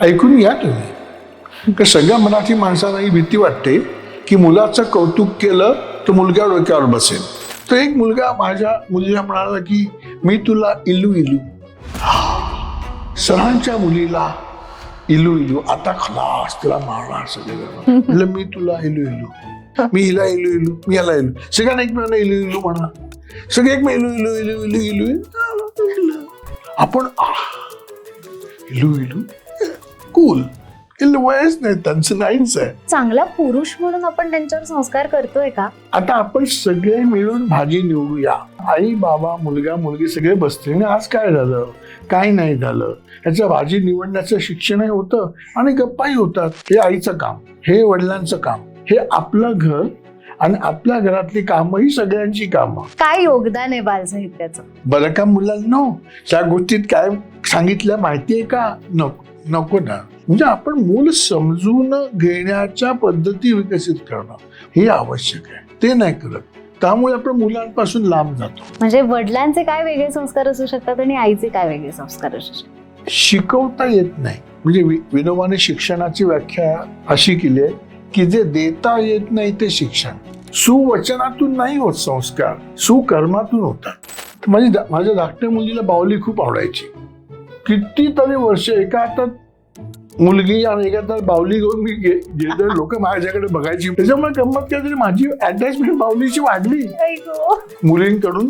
ऐकून घ्या तुम्ही. का सगळ्या मराठी माणसांना ही भीती वाटते की मुलाचं कौतुक केलं तर मुलगा डोक्यावर बसेल. तर एक मुलगा माझ्या मुलीला म्हणाला की मी तुला इलू इलू. सरांच्या मुलीला इलू इलू आता खलास तिला मारणार सगळे. म्हटलं मी तुला इलू इलू, मी हिला इलू इलू, मी याला इलू, सगळ्यांना एकमेकांना इलू इलू म्हणा, सगळे एक इलू इलू इलू इलू इलू. आपण इलू इलू कूल. वयच नाही त्यांचं, नाहीच आहे. चांगला पुरुष म्हणून आपण त्यांच्यावर संस्कार करतोय का? आता आपण सगळे मिळून भाजी निवडूया. आई बाबा मुलगा मुलगी सगळे बसते आणि आज काय झालं काय नाही झालं ह्याच्या भाजी निवडण्याचं शिक्षणही होतं आणि गप्पाही होतात. हे आईचं काम, हे वडिलांचं काम, हे आपलं घर आणि आपल्या घरातली कामं ही सगळ्यांची कामं. काय योगदान आहे बालसाहित्याचं? बरं का मुलांनो, त्या गोष्टीत काय सांगितल्या माहितीये का? नको ना. म्हणजे आपण मूल समजून घेण्याच्या पद्धती विकसित करणं हे आवश्यक आहे. ते नाही करत, त्यामुळे आपण मुलांपासून लांब जातो. म्हणजे वडिलांचे काय वेगळे संस्कार असू शकतात आणि आईचे काय वेगळे संस्कार असू शकतात? शिकवता येत नाही. म्हणजे विनोबाने शिक्षणाची व्याख्या अशी केली आहे की जे देता येत नाही ते शिक्षण. सुवचनातून नाही होत संस्कार, सुकर्मातून होतात. माझ्या धाकट्या मुलीला बाहुली खूप आवडायची. कितीतरी वर्ष एका हातात मुलगी आणि एका हातात बाहुली घेऊन मी गेले, लोक माझ्याकडे बघायची. त्याच्यामुळे गंमत काहीतरी माझी अटॅचमेंट बाहुलीची वाढली. मुलींकडून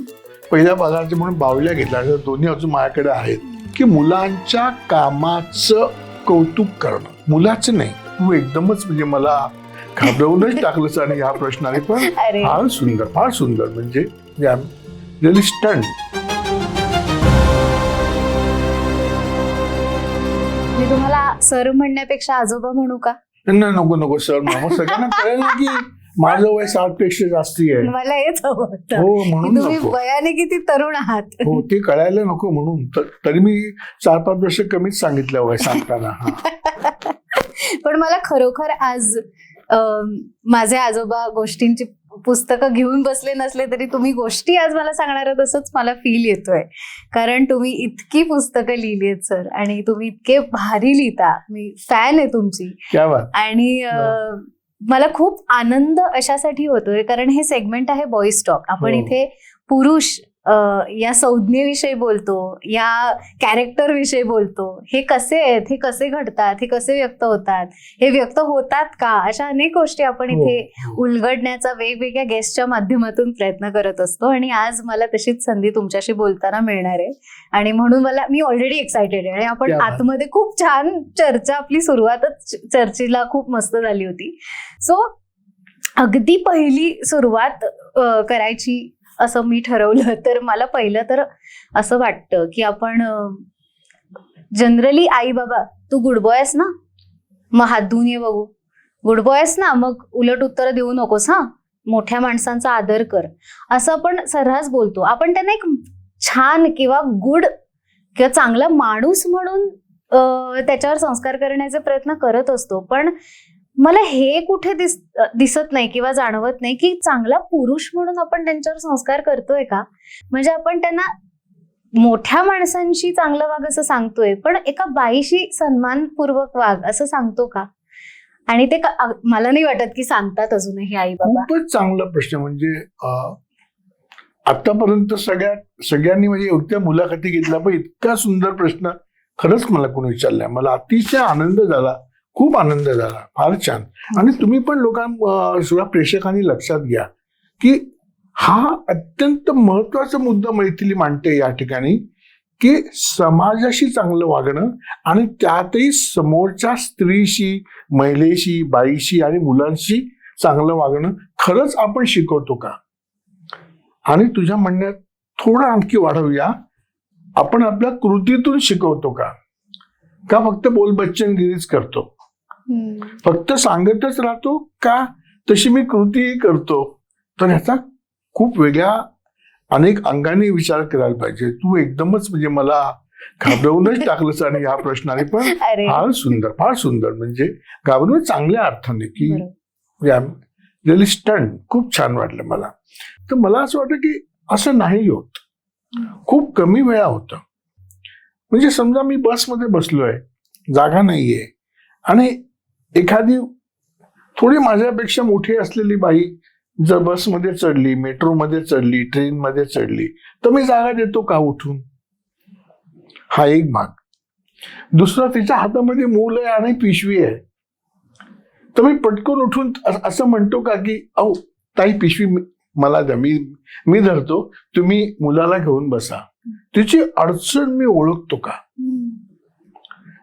पहिल्या पगारचे म्हणून बाहुल्या घेतल्या, दोन्ही अजून माझ्याकडे आहेत. की मुलांच्या कामाचं कौतुक करणं, मुलाचं नाही. तू एकदमच म्हणजे मला घाबरवूनच टाकलंस आणि ह्या प्रश्नाने. पण फार सुंदर, फार सुंदर. म्हणजे रिअली स्टंट. मी तुम्हाला सर म्हणण्यापेक्षा आजोबा म्हणू का? नको सर. मग सगळ्यांना कळेल ना की माझं वय 60 पेक्षा जास्ती आहे. मला हेच हवं होतं. हो, म्हणून तुम्ही नको. वयाने किती तरुण आहात. हो, ते कळायला नको म्हणून. तरी मी 4-5 वर्ष कमीच सांगितलं वय सांगताना. पण मला खरोखर आज माझे आजोबा गोष्टींची पुस्तकं घेऊन बसले नसले तरी तुम्ही गोष्टी आज मला सांगणार आहात असंच मला फील येतोय. कारण तुम्ही इतकी पुस्तकं लिहिली आहेत सर, आणि तुम्ही इतके भारी लिहिता. मी फॅन आहे तुमची. आणि मला खूप आनंद अशासाठी होतोय कारण हे सेगमेंट आहे बॉईज टॉक. आपण इथे पुरुष या संज्ञेविषयी बोलतो, या कॅरेक्टर विषयी बोलतो. हे कसे आहेत, हे कसे घडतात, हे कसे व्यक्त होतात, हे व्यक्त होतात का, अशा अनेक गोष्टी आपण इथे उलगडण्याचा वेगवेगळ्या गेस्टच्या माध्यमातून प्रयत्न करत असतो. आणि आज मला तशीच संधी तुमच्याशी बोलताना मिळणार आहे. आणि म्हणून मी ऑलरेडी एक्सायटेड आहे. आणि आपण आतमध्ये खूप छान चर्चा, आपली सुरुवातच चर्चेला खूप मस्त झाली होती. सो अगदी पहिली सुरुवात करायची असं मी ठरवलं तर मला पहिलं तर असं वाटतं की आपण जनरली आई बाबा तू गुड बॉय आहेस ना, मग हात धुवून ये बघू. गुड बॉय आहेस ना, मग उलट उत्तर देऊ नकोस, हा मोठ्या माणसांचा आदर कर, असं आपण सर्रास बोलतो. आपण त्यांना एक छान किंवा गुड किंवा चांगला माणूस म्हणून त्याच्यावर संस्कार करण्याचे प्रयत्न करत असतो. पण मला हे कुठे दिसत नाही किंवा जाणवत नाही की चांगला पुरुष म्हणून आपण त्यांच्यावर संस्कार करतोय का. म्हणजे आपण त्यांना मोठ्या माणसांशी चांगलं वाग असं सांगतोय, पण एका बाईशी सन्मानपूर्वक वाग असं सांगतो का? आणि ते मला नाही वाटत की सांगतात अजूनही आई बाबा. खूपच चांगला प्रश्न. म्हणजे आतापर्यंत सगळ्यांनी म्हणजे योग्य मुलाखती घेतल्या, पण इतका सुंदर प्रश्न खरंच मला कोणी विचारलाय. मला अतिशय आनंद झाला, खूप आनंद झाला. फार छान. आणि तुम्ही पण सगळ्या प्रेक्षकांनी लक्षात घ्या की हा अत्यंत महत्वाचा मुद्दा मैथिली मांडते या ठिकाणी, की समाजाशी चांगलं वागणं आणि त्यातही समोरच्या स्त्रीशी, महिलेशी, बाईशी आणि मुलांशी चांगलं वागणं खरंच आपण शिकवतो का? आणि तुझ्या म्हणण्यात थोडं आणखी वाढवूया, आपण आपल्या कृतीतून शिकवतो का फक्त बोलबच्चनगिरीच करतो, फक्त सांगतच राहतो का तशी मी कृतीही करतो? तर ह्याचा खूप वेगळ्या अनेक अंगाने विचार करायला पाहिजे. तू एकदमच म्हणजे मला घाबरवूनच टाकलंस आणि ह्या प्रश्नाने. पण फार सुंदर, फार सुंदर. म्हणजे घाबरून चांगल्या अर्थाने की रिअली स्टंट. खूप छान वाटलं मला. तर मला असं वाटतं की असं नाही होत, खूप कमी वेळा होतं. म्हणजे समजा मी बसमध्ये बसलोय, जागा नाहीये. आणि एखादी थोडी माझ्यापेक्षा मोठी असलेली बाई जर बसमध्ये चढली, मेट्रोमध्ये चढली, ट्रेनमध्ये चढली, तर मी जागा देतो का उठून? हा एक भाग. दुसरा, तिच्या हातामध्ये मूल आहे आणि पिशवी आहे, तर मी पटकन उठून असं म्हणतो का की अहो ताई पिशवी मला द्या, मी धरतो, तुम्ही मुलाला घेऊन बसा. तिची अडचण मी ओळखतो का?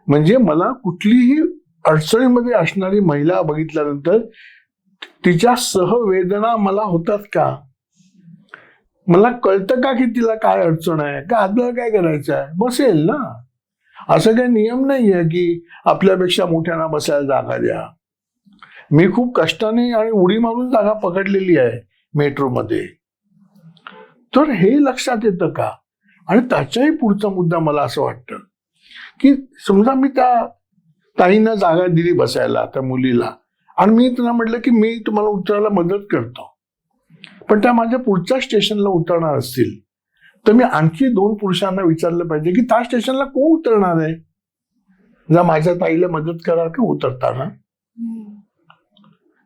म्हणजे मला कुठलीही अडचणीमध्ये असणारी महिला बघितल्यानंतर तिच्या सहवेदना मला होतात का? मला कळतं का की तिला काय अडचण आहे का? आपल्याला काय करायचं आहे? बसेल ना. असं काही नियम नाही आहे की आपल्यापेक्षा मोठ्यांना बसायला जागा द्या. मी खूप कष्टाने आणि उडी मारून जागा पकडलेली आहे मेट्रोमध्ये. तर हे लक्षात येतं का? आणि त्याच्याही पुढचा मुद्दा मला असं वाटतं की समजा मी त्या ताईंना जागा दिली बसायला, त्या मुलीला, आणि मी त्यांना म्हटलं की मी तुम्हाला उतरायला मदत करतो, पण त्या माझ्या पुढच्या स्टेशनला उतरणार असतील, तर मी आणखी 2 पुरुषांना विचारलं पाहिजे की त्या स्टेशनला कोण उतरणार आहे? जर माझ्या ताईला मदत कराल का उतरताना?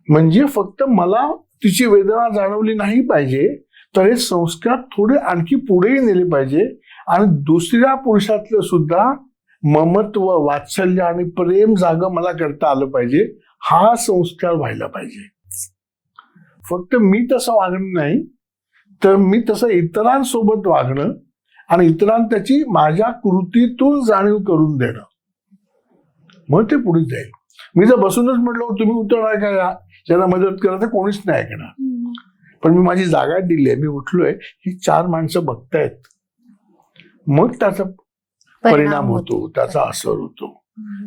म्हणजे फक्त मला तिची वेदना जाणवली नाही पाहिजे, तर हे संस्कार थोडे आणखी पुढेही नेले पाहिजे. आणि दुसऱ्या पुरुषातलं सुद्धा ममत्व, वात्सल्य आणि प्रेम जागं मला करता आलं पाहिजे. हा संस्कार व्हायला पाहिजे. फक्त मी तसं वागणं नाही, तर मी तसं इतरांसोबत वागणं आणि इतरांना त्याची माझ्या कृतीतून जाणीव करून देणं, मग ते पुढे जाईल. मी जर बसूनच म्हटलं तुम्ही उतरणार का, ज्यांना मदत करा, तर कोणीच नाही ऐकणार. पण मी माझी जागा दिली आहे, मी उठलोय, ही 4 माणसं बघतायत, मग त्याचा परिणाम होतो, त्याचा असर होतो.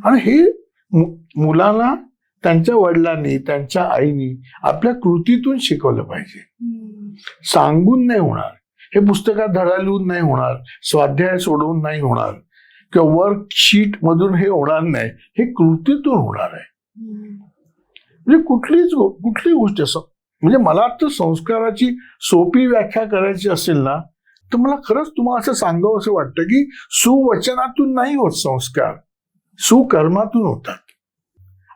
आणि हे मुलांना त्यांच्या वडिलांनी, त्यांच्या आईनी आपल्या कृतीतून शिकवलं पाहिजे. सांगून नाही होणार, हे पुस्तकात धडा लिहून नाही होणार, स्वाध्याय सोडवून नाही होणार, किंवा वर्कशीट मधून हे होणार नाही, हे कृतीतून होणार आहे. म्हणजे कुठली गोष्ट असं, म्हणजे मला तर संस्काराची सोपी व्याख्या करायची असेल ना, तर मला खरंच तुम्हाला असं सांगावं असं वाटतं की सुवचनातून नाही होत संस्कार, सुकर्मातून होतात.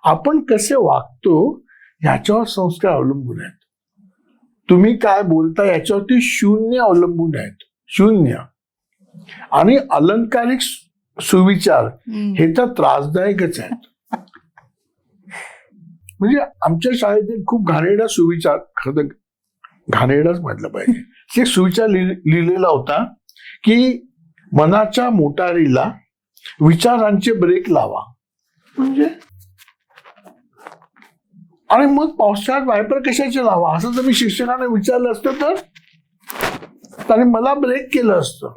आपण कसे वागतो याच्यावर संस्कार अवलंबून आहेत. तुम्ही काय बोलता याच्यावरती 0 अवलंबून आहेत, 0. आणि अलंकारिक सुविचार हे तर त्रासदायकच आहेत. म्हणजे आमच्या शाळेत खूप घाणेरडा सुविचार, खरं घाणेरडाच म्हटलं पाहिजे, ते सुविचार लिहिलेला होता की मनाच्या मोटारीला विचारांचे ब्रेक लावा. म्हणजे आणि मग पावसाळ्यात वायपर कशाचे लावा, असं जर मी शिक्षकांना विचारलं असतं तर त्याने मला ब्रेक केलं असतं.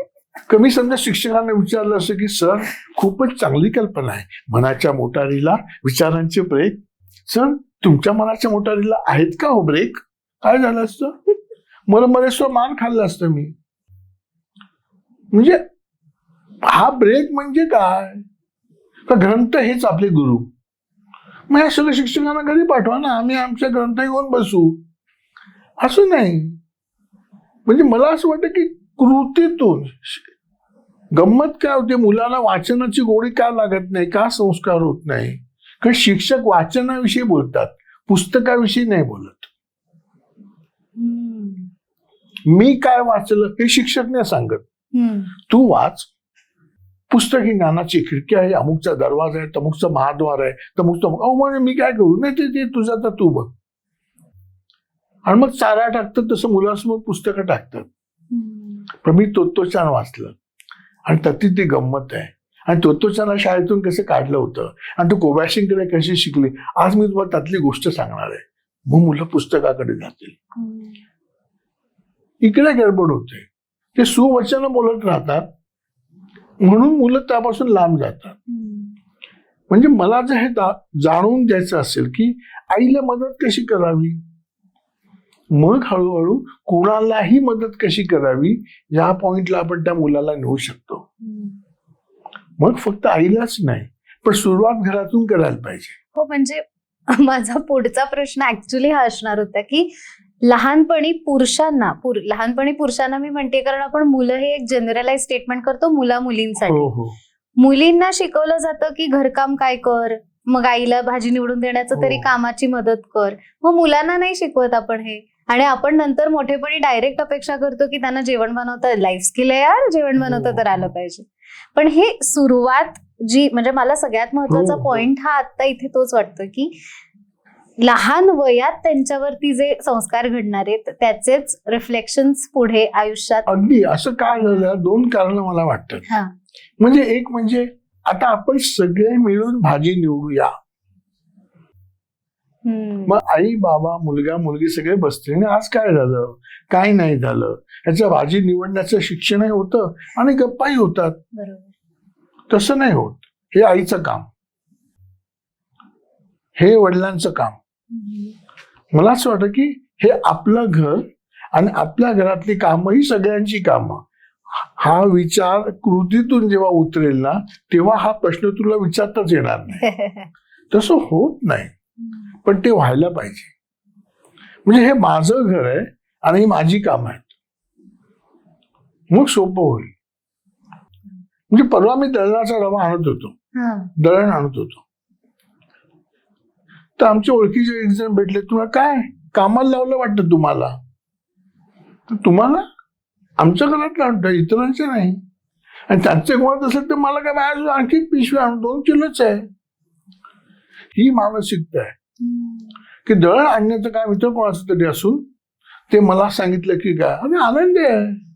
कमी समजा शिक्षकांना विचारलं असतं की सर खूपच चांगली कल्पना आहे, मनाच्या मोटारीला विचारांचे ब्रेक. सर तुमच्या मनाच्या मोटारीला आहेत का हो ब्रेक? काय झालं असतं? मला बरेच मान खाल्लं असतं मी. म्हणजे हा ब्रेक म्हणजे काय? तर ग्रंथ हेच आपले गुरु. मग या सगळ्या शिक्षकांना घरी पाठवा ना, आम्ही आमच्या ग्रंथ घेऊन बसू, असं नाही. म्हणजे मला असं वाटतं की कृतीतून गंमत काय होते, मुलाला वाचनाची गोडी का लागत नाही, का संस्कार होत नाही? कारण शिक्षक वाचनाविषयी बोलतात, पुस्तकाविषयी नाही बोलत. मी काय वाचलं हे शिक्षक नाही सांगत, तू वाच. पुस्तक ही ज्ञानाची खिडकी आहे, अमुकचा दरवाजा आहे, तमुकचा महाद्वार आहे, तमुकचा म्हणजे मी काय करू? नाही ते तुझा तर तू बघ. आणि मग चारा टाकतात तसं मुलांसमोर पुस्तकं टाकतात. पण मी तोत्तोचान वाचलं आणि त्यातली ती गंमत आहे. आणि तोत्तोचान शाळेतून कसं काढलं होतं आणि तू कोबॅशिंगकडे कशी शिकली, आज मी तुम्हाला त्यातली गोष्ट सांगणार आहे. मग मुलं पुस्तकाकडे जातील. इकडे गडबड होते, ते सुवचन बोलत राहतात, म्हणून मुलं त्यापासून लांब जातात. म्हणजे मला जर हे जाणून द्यायचं असेल की आईला मदत कशी करावी, मग हळूहळू कोणालाही मदत कशी करावी या पॉइंटला आपण त्या मुलाला नेऊ शकतो. मग फक्त आईलाच नाही, पण सुरुवात घरातून करायला पाहिजे. हो, म्हणजे माझा पुढचा प्रश्न ऍक्च्युली हा असणार होता की लहानपणी पुरुषांना मी म्हणते, कारण आपण मुलं हे एक जनरलाइज स्टेटमेंट करतो मुला मुलींसाठी. मुलींना शिकवलं जातं की घरकाम काय कर, मग आईला भाजी निवडून देण्याचं तरी कामाची मदत कर. मग मुलांना नाही शिकवत आपण हे, आणि आपण नंतर मोठेपणी डायरेक्ट अपेक्षा करतो की त्यांना जेवण बनवता, लाईफ स्किल आहे यार, जेवण बनवता तर आलं पाहिजे. पण हे सुरुवात जी, म्हणजे मला सगळ्यात महत्वाचा पॉइंट हा आता इथे तोच वाटतो की लहान वयात त्यांच्यावरती जे संस्कार घडणार आहेत त्याचेच रिफ्लेक्शन्स पुढे आयुष्यात. अगदी असं काय झालं, 2 कारणं मला वाटतात. म्हणजे एक म्हणजे आता आपण सगळे मिळून भाजी निवडूया. मग आई बाबा मुलगा मुलगी सगळे बसते आणि आज काय झालं काय नाही झालं ह्याच्या भाजी निवडण्याचं शिक्षणही होतं आणि गप्पाही होतात. तसं नाही होत. हे आईचं काम, हे वडिलांचं काम. मला असं वाटतं की हे आपलं घर आणि आपल्या घरातली कामं ही सगळ्यांची कामं. हा विचार कृतीतून जेव्हा उतरेल ना तेव्हा हा प्रश्न तुला विचारताच येणार नाही. तसं होत नाही, पण ते व्हायला पाहिजे. म्हणजे हे माझं घर आहे आणि ही माझी कामं आहेत, मग सोपं होईल. म्हणजे परवा मी दळणाचा डबा आणत होतो, दळण आणत होतो, तर आमच्या ओळखीचे एक जण भेटले. तुम्हाला काय कामाला लावलं वाटतं तुम्हाला? तुम्हाला आमच्या घरात आणतं, इतरांचे नाही. आणि त्यांचे कोणात असेल तर मला काय बाहेर आणखी पिशवी आणून 2 किलोच आहे. ही मानसिकता आहे की दळण आणण्याचं काम इतर कोणाचं तरी असून ते मला सांगितलं की काय, आणि आनंद आहे.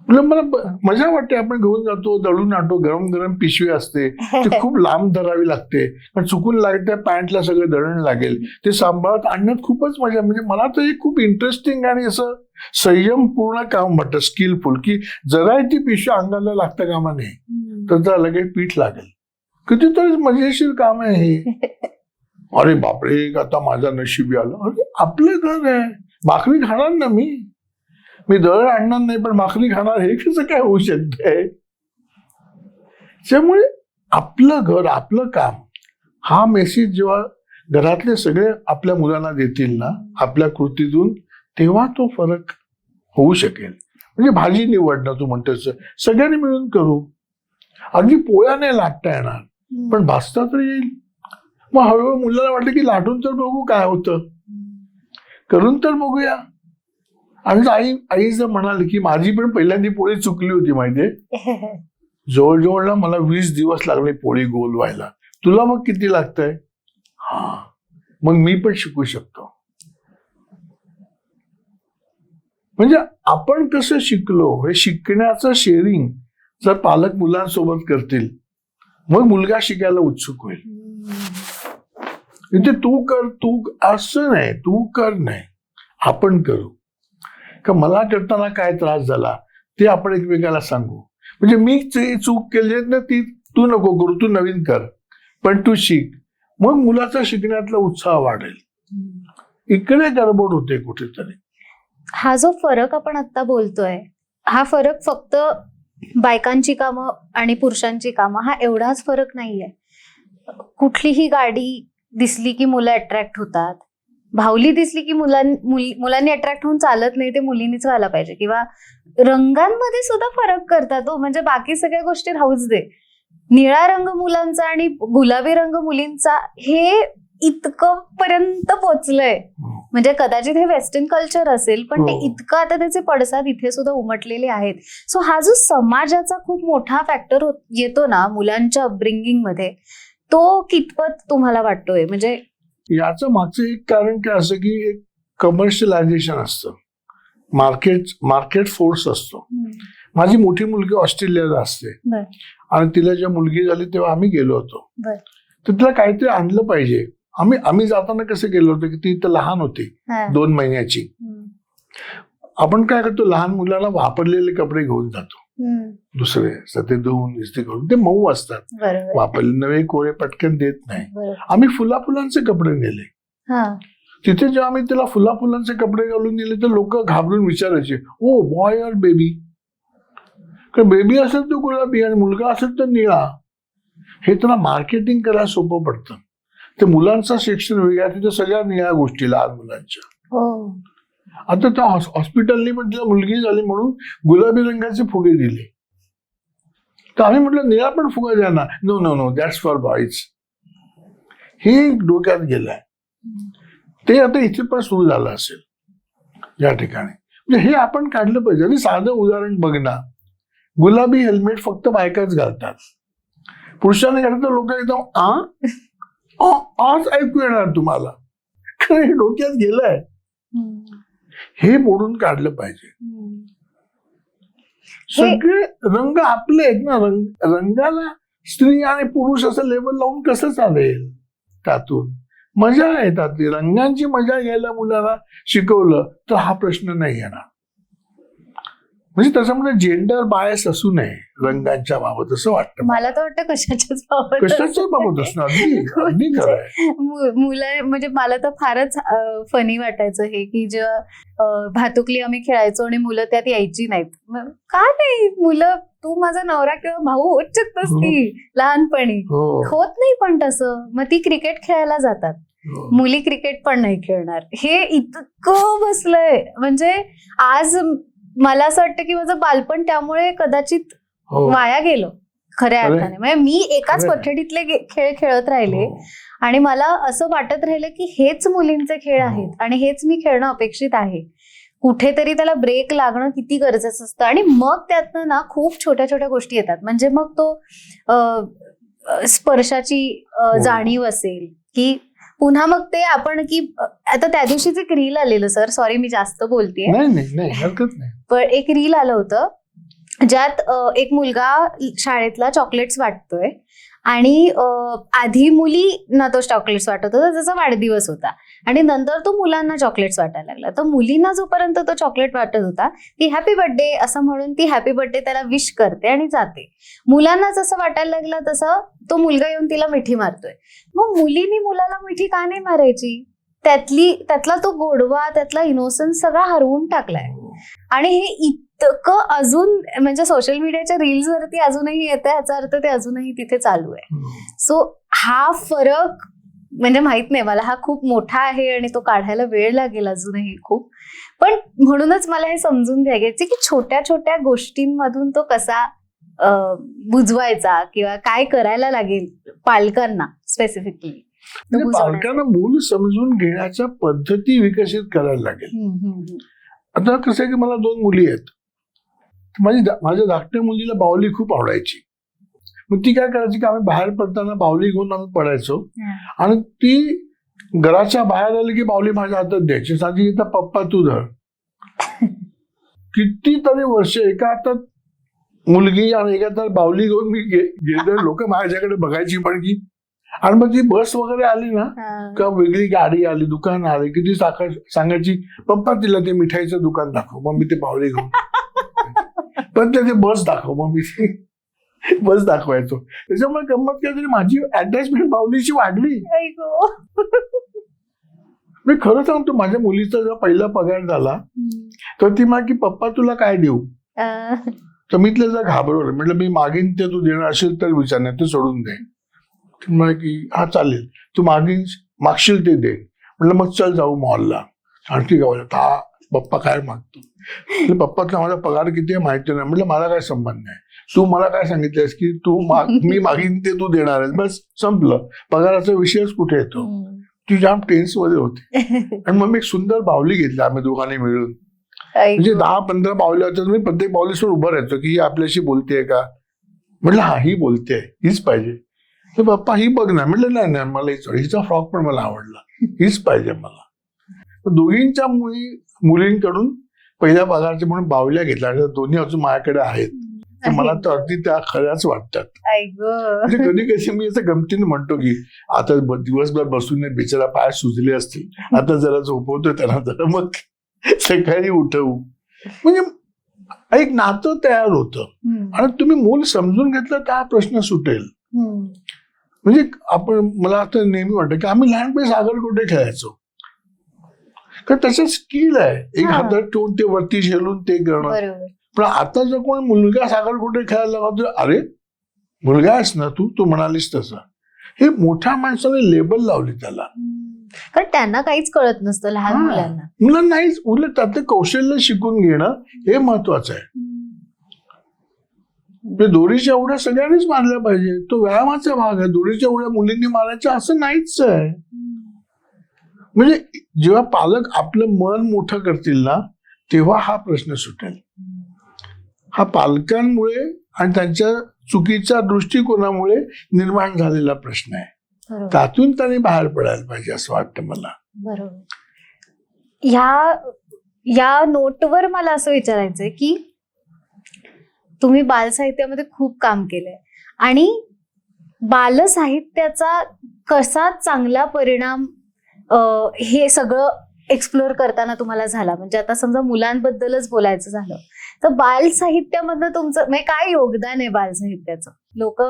मला मजा वाटते. आपण घेऊन जातो, दळून आणतो, गरम गरम पिशवी असते, ती खूप लांब धरावी लागते, पण चुकून लागेल त्या पॅन्टला सगळं दळण लागेल, ते सांभाळत आणण्यात खूपच मजा. म्हणजे मला तर हे खूप इंटरेस्टिंग आणि असं संयमपूर्ण काम वाटतं, स्किलफुल, की जरा ती पिशवी अंगाला लागतं कामा नये, तर त्याला लगेच पीठ लागेल. कितीतरी मजेशीर काम आहे हे. अरे बापरे, आता माझा नशीब आलं. अरे आपलं घर आहे, भाकरी खाणार ना मी दळण आणणार नाही पण भाकरी खाणार, हे कसं काय होऊ शकतंय? त्यामुळे आपलं घर आपलं काम हा मेसेज जेव्हा घरातले सगळे आपल्या मुलांना देतील ना आपल्या कृतीतून, तेव्हा तो फरक होऊ शकेल. म्हणजे भाजी निवडणं तू म्हणतोस सगळ्यांनी मिळून करू. अगदी पोळ्या नाही लाटता येणार पण भाजता तर येईल. मग हळूहळू मुलाला वाटलं की लाटून तर बघू काय होतं, करून तर बघूया. आणि आई जर म्हणाली की माझी पण पहिल्यांदा पोळी चुकली होती माहितीये, जवळजवळ ना मला 20 दिवस लागले पोळी गोल व्हायला, तुला मग किती लागतंय? हा, मग मी पण शिकू शकतो. म्हणजे आपण कसं शिकलो हे शिकण्याचं शेअरिंग जर पालक मुलांसोबत करतील मग मुलगा शिकायला उत्सुक होईल. इथे तू कर तू असं नाही, तू कर नाही, आपण करू. का मला करताना काय त्रास झाला ते आपण एकमेकाला सांगू. म्हणजे मी चूक केली ना ती तू नको करू, तू नवीन कर, पण तू शिक. मग मुलाचा शिकण्यातला उत्साह वाढेल. इकडे गडबड होते कुठेतरी. हा जो फरक आपण आता बोलतोय, हा फरक फक्त बायकांची कामं आणि पुरुषांची कामं हा एवढाच फरक नाहीये. कुठलीही गाडी दिसली की मुलं अट्रॅक्ट होतात, भावली दिसली की मुलांनी अट्रॅक्ट होऊन चालत नाही, ते मुलींनीच व्हायला पाहिजे. किंवा रंगांमध्ये सुद्धा फरक करतात. म्हणजे बाकी सगळ्या गोष्टी राहूच दे, निळा रंग मुलांचा आणि गुलाबी रंग मुलींचा हे इतकं पर्यंत पोचलंय. म्हणजे कदाचित हे वेस्टर्न कल्चर असेल पण ते इतकं आता त्याचे पडसाद इथे सुद्धा उमटलेले आहेत. सो हा जो समाजाचा खूप मोठा फॅक्टर येतो ना मुलांच्या अपब्रिंगिंग मध्ये, तो कितपत तुम्हाला वाटतोय? म्हणजे याचं मागचं एक कारण काय असं की एक कमर्शियलायझेशन असतं, मार्केट फोर्स असतो. माझी मोठी मुलगी ऑस्ट्रेलियाला असते आणि तिला जेव्हा मुलगी झाली तेव्हा आम्ही गेलो होतो, तर तिला काहीतरी आणलं पाहिजे. आम्ही जाताना कसं गेलो होतो की ती तर लहान होती, 2 महिन्याची. आपण काय करतो, लहान मुलांना वापरलेले कपडे घेऊन जातो, दुसरे ते धुवून इस्त्री करून, ते मऊ असतात, वापरले नवे कोळे पटकन देत नाही. आम्ही फुलांचे कपडे नेले. तिथे जेव्हा आम्ही तिला फुलांचे कपडे घालून नेले तर लोक घाबरून विचारायचे, ओ बॉय और बेबी. कारण बेबी असेल तर गुलाबी आणि मुलगा असेल तर निळा. हे त्यांना मार्केटिंग करायला सोपं पडतं. ते मुलांचं शिक्षण वेगळं, तिथे सगळ्या निळ्या गोष्टी लहान मुलांच्या. आता त्या हॉस्पिटलनी पण तिला मुलगी झाली म्हणून गुलाबी रंगाचे फुगे दिले. तर आम्ही म्हटलं निळा पण फुगा द्या ना. No no no, that's for boys. हे डोक्यात गेलंय. ते आता इथे पण सुरू झालं असेल या ठिकाणी. म्हणजे हे आपण काढलं पाहिजे. आणि साधं उदाहरण बघ ना, गुलाबी हेल्मेट फक्त बायकाच घालतात, पुरुषांनी घातलं तर लोक एकदम आज ऐकू येणार तुम्हाला. हे डोक्यात गेलंय. हे मोडून काढलं पाहिजे. सगळे रंग आपले आहेत ना. रंगाला स्त्री आणि पुरुष असं लेबल लावून कसं चालेल? त्यातून मजा आहे, त्यातली रंगांची मजा घ्यायला मुलाला शिकवलं तर हा प्रश्न नाही येणार. म्हणजे त्याच्यामध्ये जेंडर बायस असू नये रंगांच्या बाबत, असं वाटतं मला तर वाटतं कशाच्याच बाबत असणार. अगदी खरं आहे. मुलं म्हणजे मला तर फारच फनी वाटायचं हे की जेव्हा भातुकली आम्ही खेळायचो आणि मुलं त्यात यायची नाहीत. का नाही? मुलं, तू माझा नवरा किंवा भाऊ होत शकतस ती लहानपणी, होत नाही पण तसं. मग ती क्रिकेट खेळायला जातात, मुली क्रिकेट पण नाही खेळणार. हे इतकं बसलंय. म्हणजे आज मला असं वाटतं की माझं बालपण त्यामुळे कदाचित वाया गेलं खऱ्या अर्थाने. म्हणजे मी एकाच कोठडीतले खेळ खेळत राहिले आणि मला असं वाटत राहिलं की हेच मुलींचे खेळ आहेत आणि हेच मी खेळणं अपेक्षित आहे. कुठेतरी त्याला ब्रेक लागणं किती गरजेचं असतं. आणि मग त्यातनं ना खूप छोट्या छोट्या गोष्टी येतात. म्हणजे मग तो स्पर्शाची जाणीव असेल की पुन्हा मग ते आपण की आता त्या दिवशीच एक रील आलेलं, सर सॉरी मी जास्त बोलतेय, नाही हरकत नाही, पण एक रील आलं होतं ज्यात एक मुलगा शाळेतला चॉकलेट्स वाटतोय आणि आधी मुलींना तो चॉकलेट्स वाटत होता, त्याचा वाढदिवस होता, आणि नंतर तो मुलांना चॉकलेट्स वाटायला लागला. तर मुलींना जोपर्यंत तो चॉकलेट वाटत होता ती हॅपी बर्थडे असं म्हणून ती हॅपी बर्थडे त्याला विश करते आणि जाते. मुलांना जसं वाटायला लागलं तसं तो मुलगा येऊन तिला मिठी मारतोय. मग मुलींनी मुलाला मिठी का नाही मारायची? त्यातला तो गोडवा, त्यातला इनोसन्स सगळा हरवून टाकलाय. आणि हे इतकं अजून म्हणजे सोशल मीडियाच्या रील्स वरती अजूनही येतं, याचा अर्थ ते अजूनही तिथे चालू आहे. सो हा फरक म्हणजे माहित नाही मला, हा खूप मोठा आहे आणि तो काढायला वेळ लागेल अजूनही खूप. पण म्हणूनच मला हे समजून घ्यायचे की छोट्या छोट्या गोष्टींमधून तो कसा बुजवायचा किंवा काय करायला लागेल पालकांना स्पेसिफिकली. पालकांना मूल समजून घेण्याच्या पद्धती विकसित करायला लागेल. आता कसं आहे की मला 2 मुली आहेत. माझ्या धाकट्या मुलीला बाहुली खूप आवडायची. मग ती काय करायची की आम्ही बाहेर पडताना बाहुली घेऊन आम्ही पडायचो आणि ती घराच्या बाहेर आली की बाहुली माझ्या हातात द्यायची, सांगायची इथं पप्पा तू धर. कितीतरी वर्ष एका हातात मुलगी आणि एका हातात बाहुली घेऊन मी गेले. लोक माझ्याकडे बघायची पण की. आणि मग ती बस वगैरे आली ना का वेगळी गाडी आली, दुकान आली की ती सांगायची पप्पा तिला ते मिठाईचं दुकान दाखव. मग मी ते बाहुली घेऊन पण ते बस दाखव, मग मी ती बस दाखवायचो. त्याच्यामुळे गंमत केली माझी अटॅचमेंट बाहुलीची वाढली. मी खरं सांगतो, माझ्या मुलीचा जेव्हा पहिला पगार झाला तर ती की पप्पा तुला काय देऊ, तर मी तिला घाबरवलं. म्हटलं मी मागीन ते तू देणार असेल तर विचार, नाही ते सोडून दे. म्हणे की हा चालेल, तू मागशील ते दे. म्हटलं मग चल जाऊ मॉलला. आणखी गावाला हा पप्पा काय मागतो. पप्पाचा माझा पगार किती आहे माहिती नाही. म्हटलं मला काय संबंध नाही, तू मला काय सांगितलंस की तू मी मागीन ते तू देणार आहेस, बस संपलं. पगाराचा विषयच कुठे येतो. ती जाम टेन्स मध्ये होती. आणि मग मी एक सुंदर बाहुली घेतली आम्ही दोघांनी मिळून. म्हणजे 10-15 बाहुल्या होत्या. मी प्रत्येक बाहुलीसोबत उभं राहायचो की ही आपल्याशी बोलतेय का. म्हटलं हा ही बोलतेय, हीच पाहिजे. तर पप्पा ही बघ ना. म्हटलं नाही मला हिचा फ्रॉक पण मला आवडला, हीच पाहिजे मला. दोघींच्या मुलींकडून पहिल्या पगारचे म्हणून बाहुल्या घेतल्या. दोन्ही अजून माझ्याकडे आहेत. मला तर अगदी त्या खऱ्याच वाटतात. म्हणजे कधी कधी मी असं गमतीने म्हणतो की आता दिवसभर बसून बिचारा पाय सुजले असतील, आता जरा झोपवतो त्यांना, जरा मग सकाळी उठवू. म्हणजे एक नातं तयार होतं. आणि तुम्ही मूल समजून घेतलं तर हा प्रश्न सुटेल. म्हणजे मला आता नेहमी वाटतं की आम्ही लहानपणी सागरगोटे खेळायचो, कारण त्याचं स्किल आहे. एक हातात ठेवून ते वरती झेलून ते करणं. पण आता जर कोणी मुलगा सागरगोटे खेळायला लागला, अरे मुलगा आहेस ना तू म्हणालीस तसं. हे मोठ्या माणसाने लेबल लावली त्याला, कारण त्यांना काहीच कळत नसतं लहान मुलांना नाहीच. उलट त्यातलं कौशल्य शिकून घेणं हे महत्वाचं आहे. म्हणजे दोरीच्या उड्या सगळ्यांनीच मारल्या पाहिजे, तो व्यायामाचा भाग आहे. दोरीच्या उड्या मुलींनी मारायच्या असं नाहीच आहे. म्हणजे जेव्हा पालक आपलं मन मोठं करतील ना, तेव्हा हा प्रश्न सुटेल. हा पालकांमुळे आणि त्यांच्या चुकीच्या दृष्टिकोनामुळे निर्माण झालेला प्रश्न आहे. बरोबर. त्यातून त्यांनी बाहेर पडायला पाहिजे असं वाटतं मला. बरोबर. या नोटवर मला असं विचारायचंय की तुम्ही बालसाहित्यामध्ये खूप काम केलंय आणि बालसाहित्याचा कसा चांगला परिणाम हे सगळं एक्सप्लोअर करताना तुम्हाला झाला. म्हणजे आता समजा मुलांबद्दलच बोलायचं झालं तर बालसाहित्यामधनं तुमचं म्हणजे काय योगदान आहे बालसाहित्याचं, लोक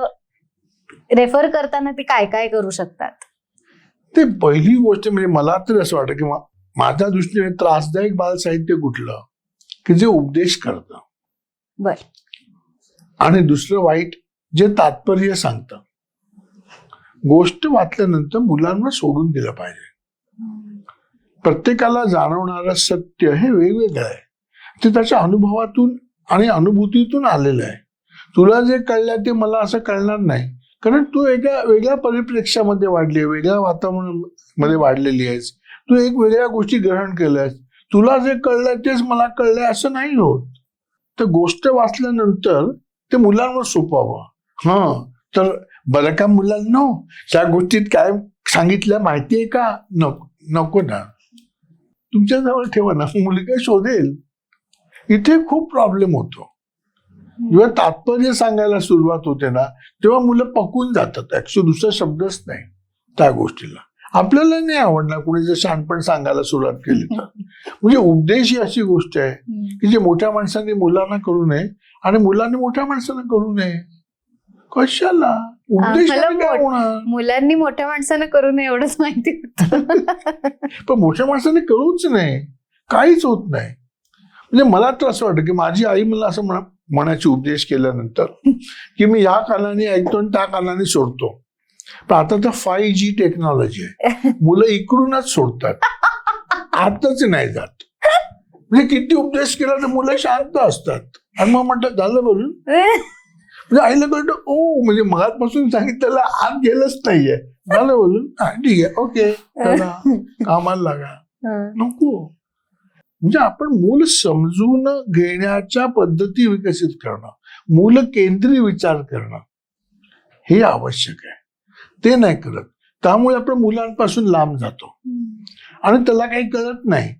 रेफर करताना ते काय काय करू शकतात? ते पहिली गोष्ट म्हणजे मला तर असं वाटतं की माझ्या दृष्टीने त्रासदायक बालसाहित्य कुठलं की जे उपदेश करतं. बर. आणि दुसरं वाईट जे तात्पर्य सांगतं. गोष्ट वाचल्यानंतर मुलांना सोडून दिलं पाहिजे. प्रत्येकाला जाणवणारं सत्य हे वेगवेगळं आहे. ते त्याच्या अनुभवातून आणि अनुभूतीतून आलेलं आहे. तुला जे कळलं ते मला असं कळणार नाही, कारण तू वेगळ्या परिप्रेक्ष्यामध्ये वाढली आहे, वेगळ्या वातावरणामध्ये वाढलेली आहेस. तू एक वेगळ्या गोष्टी ग्रहण केल्यास. तुला जे कळलंय तेच मला कळलंय असं नाही होत. तर गोष्ट वाचल्यानंतर ते मुलांवर सोपवावं. तर बरं का मुलांनो, त्या गोष्टीत काय सांगितलं माहितीये का? नको ना, तुमच्याजवळ ठेवा ना, मुलगा शोधेल. इथे खूप प्रॉब्लेम होतो. जेव्हा तात्पर्य सांगायला सुरुवात होते ना, तेव्हा मुलं पकून जातात. ऍक्च्युअली दुसरा शब्दच नाही त्या गोष्टीला. आपल्याला नाही आवडणार कुणी जर शहाणपण सांगायला सुरुवात केली तर. म्हणजे उपदेश ही अशी गोष्ट आहे की जे मोठ्या माणसांनी मुलांना करू नये आणि मुलांनी मोठ्या माणसांना करू नये. कशाला उपदेश काय होणार? मुलांनी मोठ्या माणसानं करू नये एवढंच माहिती होतं. पण मोठ्या माणसाने करूच नाही, काहीच होत नाही. म्हणजे मला तर असं वाटतं की माझी आई मला असं म्हणायची उपदेश केल्यानंतर की मी या कानाने ऐकतो आणि त्या कानाने सोडतो. पण आता तर 5G टेक्नॉलॉजी आहे, मुलं इकडूनच सोडतात, आताच नाही जात. म्हणजे किती उपदेश केला तर मुलं शांत असतात आणि मग म्हणतात झालं बोलून. म्हणजे आईला कळतं ओ म्हणजे मगापासून सांगितलं आत गेलंच नाहीये, झालं बोलून ठीक आहे ओके चला कामाला लागा. नको. म्हणजे आपण मूल समजून घेण्याच्या पद्धती विकसित करणं, मूल केंद्रीय विचार करणं हे आवश्यक आहे. ते नाही करत त्यामुळे आपण मुलांपासून लांब जातो आणि त्याला काही कळत नाही.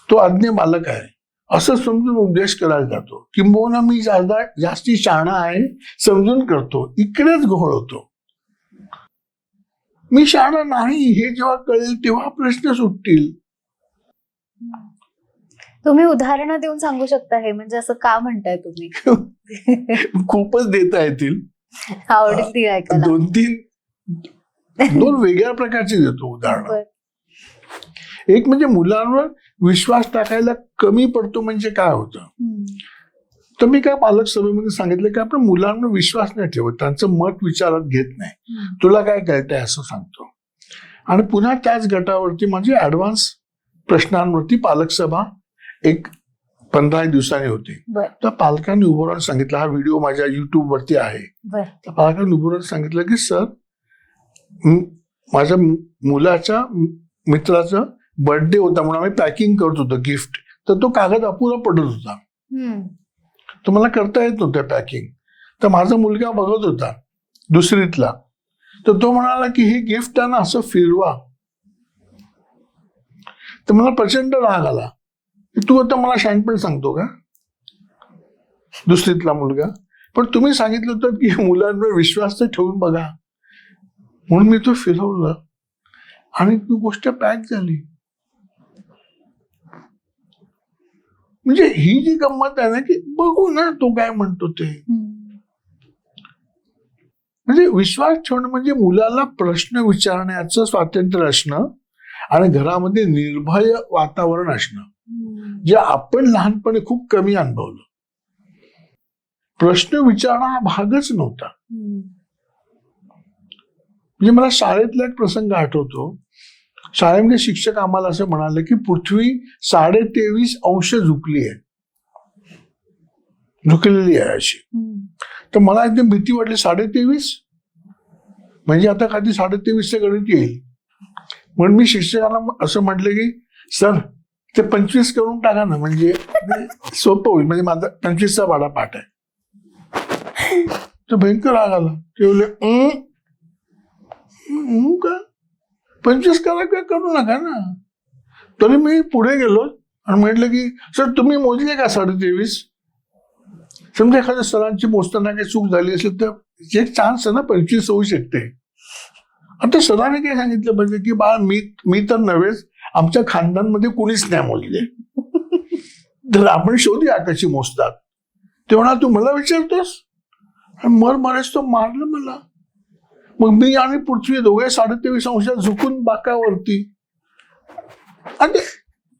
तो अज्ञ बालक आहे असं समजून उपदेश करायला जातो. किंबहुना मी जास्ती शहाणा आहे समजून करतो, इकडेच घोळ होतो. मी शहाणा नाही हे जेव्हा कळेल तेव्हा प्रश्न सुटतील. तुम्ही उदाहरणं देऊन सांगू शकता हे म्हणजे असं का म्हणताय तुम्ही? खूपच देता येतील, आवडेल ती ऐकायला. 2 वेगळ्या प्रकारची देतो उदाहरण. एक म्हणजे मुलांवर विश्वास टाकायला कमी पडतो म्हणजे काय होतं. तर मी काय पालक सभेमध्ये सांगितलं की आपण मुलांवर विश्वास नाही ठेवत, त्यांचं मत विचारात घेत नाही. तुला काय कळतंय असं सांगतो. आणि पुन्हा त्याच गटावरती म्हणजे ऍडव्हान्स प्रश्नांवरती पालक सभा एक 15 दिवसांनी होती. तर पालकांनी उभं राहून सांगितलं, हा व्हिडिओ माझ्या युट्यूब वरती आहे. त्या पालकांनी उभं राहून सांगितलं की सर माझ्या मुलाच्या मित्राचा बर्थडे होता म्हणून आम्ही पॅकिंग करत होतो गिफ्ट, तर तो कागद अपुरा पडत होता, तर मला करता येत नव्हतं पॅकिंग. तर माझा मुलगा बघत होता 2रीतला, तर तो म्हणाला की हे गिफ्ट आहे ना असं फिरवा. तर मला प्रचंड राग आला, तू आता मला शहाणपण सांगतो का? 2रीतला मुलगा, पण तुम्ही सांगितलं होतं की मुलांवर विश्वास तर ठेवून बघा, म्हणून मी तो फिरवलं आणि ती गोष्ट पॅक झाली. म्हणजे ही जी गंमत आहे ना की बघू ना तो काय म्हणतो ते. म्हणजे विश्वास ठेवणं म्हणजे मुलाला प्रश्न विचारण्याचं स्वातंत्र्य असणं आणि घरामध्ये निर्भय वातावरण असणं, जे आपण लहानपणी खूप कमी अनुभवलं. प्रश्न विचारणं हा भागच नव्हता. म्हणजे मला शाळेतला एक प्रसंग आठवतो. शाळेमध्ये शिक्षक आम्हाला असं म्हणाले की पृथ्वी 23.5 अंश झुकली आहे. झुकलेली आहे अशी. तर मला एकदम भीती वाटली. 23.5 म्हणजे आता कधी 23.5चं गणित येईल. म्हणून मी शिक्षकांना असं म्हटलं की सर ते 25 करून टाका ना, म्हणजे सोपं होईल, म्हणजे माझा 25चा भाडा पाठ आहे. तर भयंकर राग आला. ते बोलले का 25 करा, काय करू नका ना. तरी मी पुढे गेलो आणि म्हटलं की सर तुम्ही मोजले का 23.5? समजा एखाद्या सरांची मोजताना काही चूक झाली असेल तर एक चान्स आहे ना, 25 होऊ शकते. आता सरांनी काय सांगितलं पाहिजे की बाळा मी तर नव्हेच, आमच्या खानदानमध्ये कोणीच नाही मोजले, तर आपण शोधूया कशी मोजतात. तेव्हा तू मला विचारतोस. मरेच तो मारलं मला. मग मी आणि पृथ्वी दोघे 23.5 अंशात झुकून बाकावरती. आणि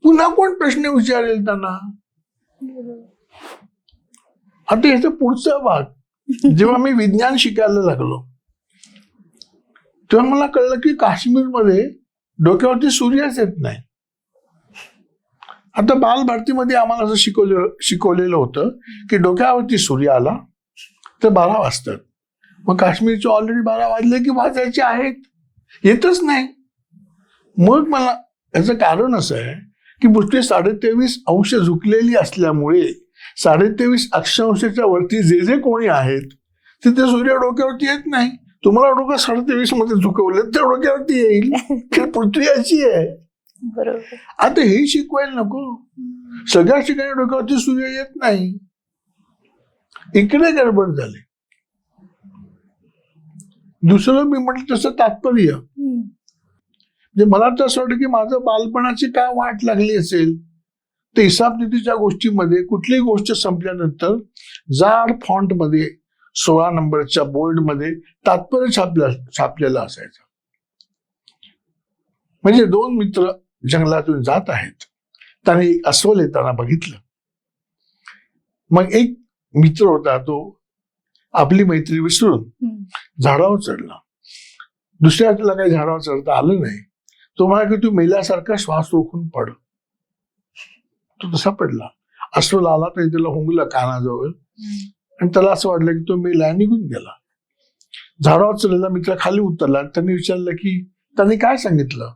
पुन्हा कोण प्रश्न विचारेल त्यांना. आता याचा पुढचा भाग, जेव्हा मी विज्ञान शिकायला लागलो तेव्हा मला कळलं की काश्मीरमध्ये डोक्यावरती सूर्यच येत नाही. आता बालभारतीमध्ये आम्हाला असं शिकवलेलं होतं की डोक्यावरती सूर्य आला तर 12 वाजतात. मग काश्मीरचे ऑलरेडी 12 वाजले की वाजायचे आहेत, येतच नाही. मग मला याचं कारण असं आहे की पृथ्वी 23.5 अंश झुकलेली असल्यामुळे 23.5 अक्षांशाच्या वरती जे कोणी आहेत ते सूर्य डोक्यावरती येत नाही. तुम्हाला डोकं 23.5 मध्ये झुकवलं तर डोक्यावरती येईल. पृथ्वी अशी आहे. बरोबर. आता हे शिकवायला नको. सगळ्या ठिकाणी डोक्यावरती सूर्य येत नाही. इकडे गडबड झाली. दुसरं मी म्हटलं तसं तात्पर्य, म्हणजे मला तर असं वाटतं की माझं बालपणाची काय वाट लागली असेल तर हिसाबनीतीच्या गोष्टीमध्ये कुठलीही गोष्ट संपल्यानंतर जाड फॉन्ट मध्ये 16 नंबरच्या बोर्ड मध्ये तात्पर्य छापलेलं असायचं. म्हणजे 2 मित्र जंगलातून जात आहेत, त्यांनी अस्वल येताना बघितलं. मग एक मित्र होता, तो आपली मैत्री विसरून झाडावर चढला. दुसऱ्या त्याला काही झाडावर चढता आलं नाही. तो म्हणाला की तू मेल्यासारखा श्वास रोखून पड. तो तसा पडला. अस्वल आला तरी त्याला हुंगला कानाजवळ आणि त्याला असं वाटलं की तो मेला, निघून गेला. झाडावर चढलेला मित्र खाली उतरला. त्यांनी विचारलं की त्यांनी काय सांगितलं.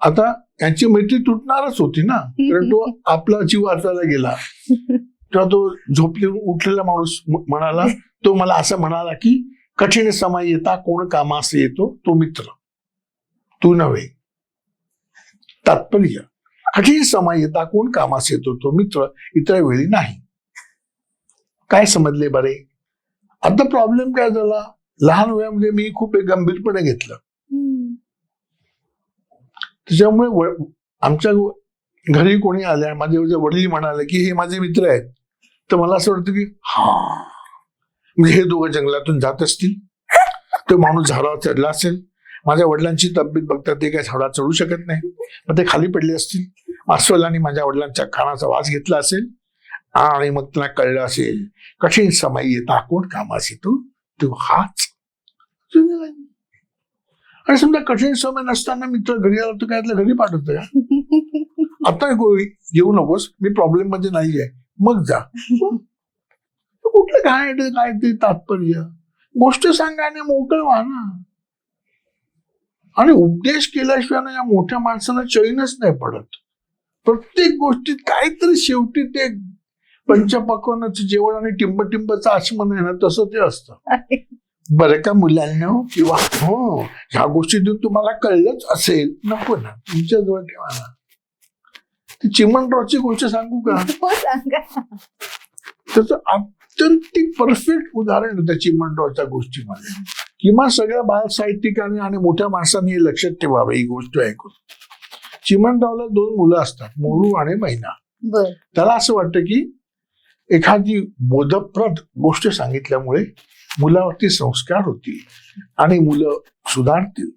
आता यांची मैत्री तुटणारच होती ना, कारण तो आपला जीव वाचवायला गेला. तेव्हा तो झोपलेला उठलेला माणूस म्हणाला, तो मला असं म्हणाला की कठीण समय येता कोण कामास येतो तो मित्र, तू नव्हे. तात्पर्य, कठीण समय येता कोण कामास येतो तो मित्र, इतर वेळी नाही. काय समजले बरे. आता प्रॉब्लेम काय झाला, लहान वयामध्ये मी खूप गंभीरपणे घेतलं. त्याच्यामुळे आमच्या घरी कोणी आल्या, माझे वडील म्हणाले की हे माझे मित्र आहेत, तर मला असं वाटतं की म्हणजे हे दोघं जंगलातून जात असतील, तो माणूस झाडावर चढला असेल, माझ्या वडिलांची तब्येत बघता ते काही झाडावर चढू शकत नाही, मग ते खाली पडले असतील. अस्वलांनी माझ्या वडिलांच्या कानाचा वास घेतला असेल आणि मग त्यांना कळलं असेल कठीण समय येता कोण कामास येतो तो हाच. आणि समजा कठीण समय नसताना मित्र घरी आला तर काय घरी पाठवतो का, आता येऊ नकोस, मी प्रॉब्लेम मध्ये नाहीये, मग जा. कुठलं काय ते तात्पर्य. गोष्ट सांगायने मोकळ व्हा ना. आणि उपदेश केल्याशिवाय ना या मोठ्या माणसांना चैनच नाही पडत. प्रत्येक गोष्टीत काहीतरी शेवटी ते पंचपक्वान्नाचं जेवण आणि टिंबटिंबचं आचमन आहे ना, तसं ते असतं. बरं का मुलांना, किंवा हो ह्या गोष्टीतून तुम्हाला कळलंच असेल, नको ना, तुमच्या जवळ ठेवा ना. ती चिमणरावची गोष्ट सांगू का. त्याचं अत्यंतिक परफेक्ट उदाहरण होतं चिमणरावच्या गोष्टीमध्ये. किंवा सगळ्या बाल साहित्यिकांनी आणि मोठ्या माणसांनी हे लक्षात ठेवावं ही गोष्ट ऐकून. चिमणरावला 2 मुलं असतात, मोरू आणि मैना. त्याला असं वाटतं की एखादी बोधप्रद गोष्ट सांगितल्यामुळे मुलावरती संस्कार होतील आणि मुलं सुधारतील.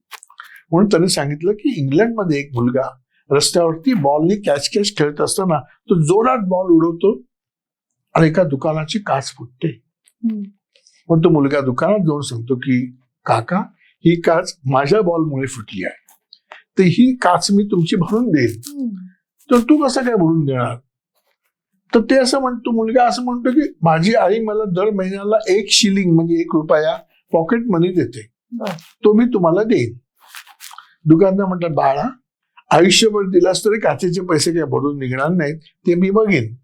म्हणून त्यांनी सांगितलं की इंग्लंडमध्ये एक मुलगा रस्त्यावरती बॉलनी कॅच खेळत असताना तो जोरात बॉल उडवतो आणि एका दुकानाची काच फुटते. मग तो मुलगा दुकानात जाऊन सांगतो की काका, ही काच माझ्या बॉलमुळे फुटली आहे, तर ही काच मी तुमची भरून देईन. तर तू कसं काय भरून देणार. तर ते असं म्हणतो, मुलगा असं म्हणतो की माझी आई मला दर महिन्याला 1 शिलिंग म्हणजे 1 रुपया पॉकेट मनी देते, बरं. तो मी तुम्हाला देईन. दुकानदार म्हणतात, बाळा आयुष्यभर दिलास तरी काचेचे पैसे काही भरून निघणार नाहीत, ते मी बघेन.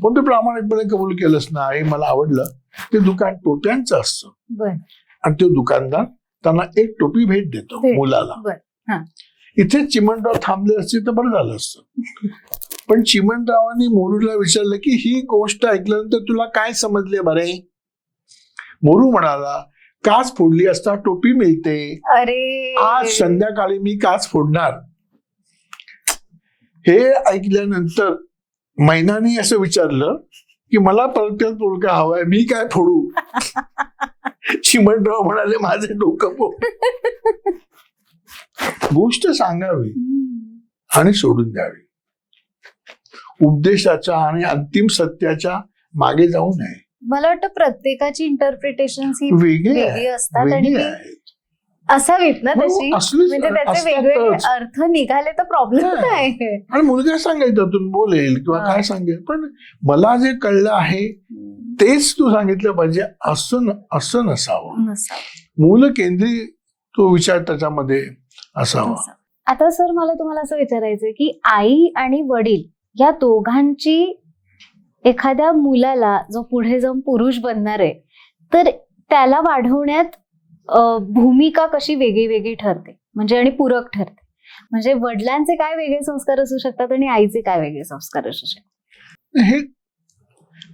पण तू प्रामाणिकपणे कबूल केलंस ना, आई मला आवडलं. ते दुकान टोप्यांचं असतं बरं. आणि तो दुकानदार त्यांना 1 टोपी भेट देतो भेट. मुलाला. बरं. हा. इथे चिमणराव थांबले असते तर बरं झालं असतं. पण चिमणरावांनी मोरूला विचारलं की ही गोष्ट ऐकल्यानंतर तुला काय समजले बरे? मोरू म्हणाला, काच फोडली असता टोपी मिळते. अरे आज संध्याकाळी मी काच फोडणार. हे ऐकल्यानंतर मैनाने असं विचारलं की मला परत मुलगा हवाय, मी काय फोडू? चिमणराव म्हणाले, माझे डोकं फोड. गोष्ट सांगावी आणि सोडून द्यावी. उपदेशाच्या आणि अंतिम सत्याच्या मागे जाऊ नये. मला वाटतं प्रत्येकाची इंटरप्रिटेशन ही वेगळी वेगळी असतात आणि वेगळी ती आहेत. असावीत ना हो, तशी, असलीच म्हणजे त्याचे असतातच. वेगवेगळे अर्थ निघाले तर प्रॉब्लेम हा. काय आहे? आणि मुलगा सांगायचं बोलेल किंवा हा. काय सांगेल, पण मला जे कळलं आहे तेच तू सांगितलं पाहिजे असं नसावं. मूल केंद्री तो विचार त्याच्यामध्ये असावा. आता सर मला तुम्हाला असं विचारायचंय की आई आणि वडील या दोघांची एखाद्या मुलाला जो पुढे जाऊन पुरुष बनणार आहे तर त्याला वाढवण्यात भूमिका कशी वेगळी वेगळी ठरते, म्हणजे आणि पूरक ठरते. म्हणजे वडिलांचे काय वेगळे संस्कार असू शकतात आणि आईचे काय वेगळे संस्कार असू शकतात? हे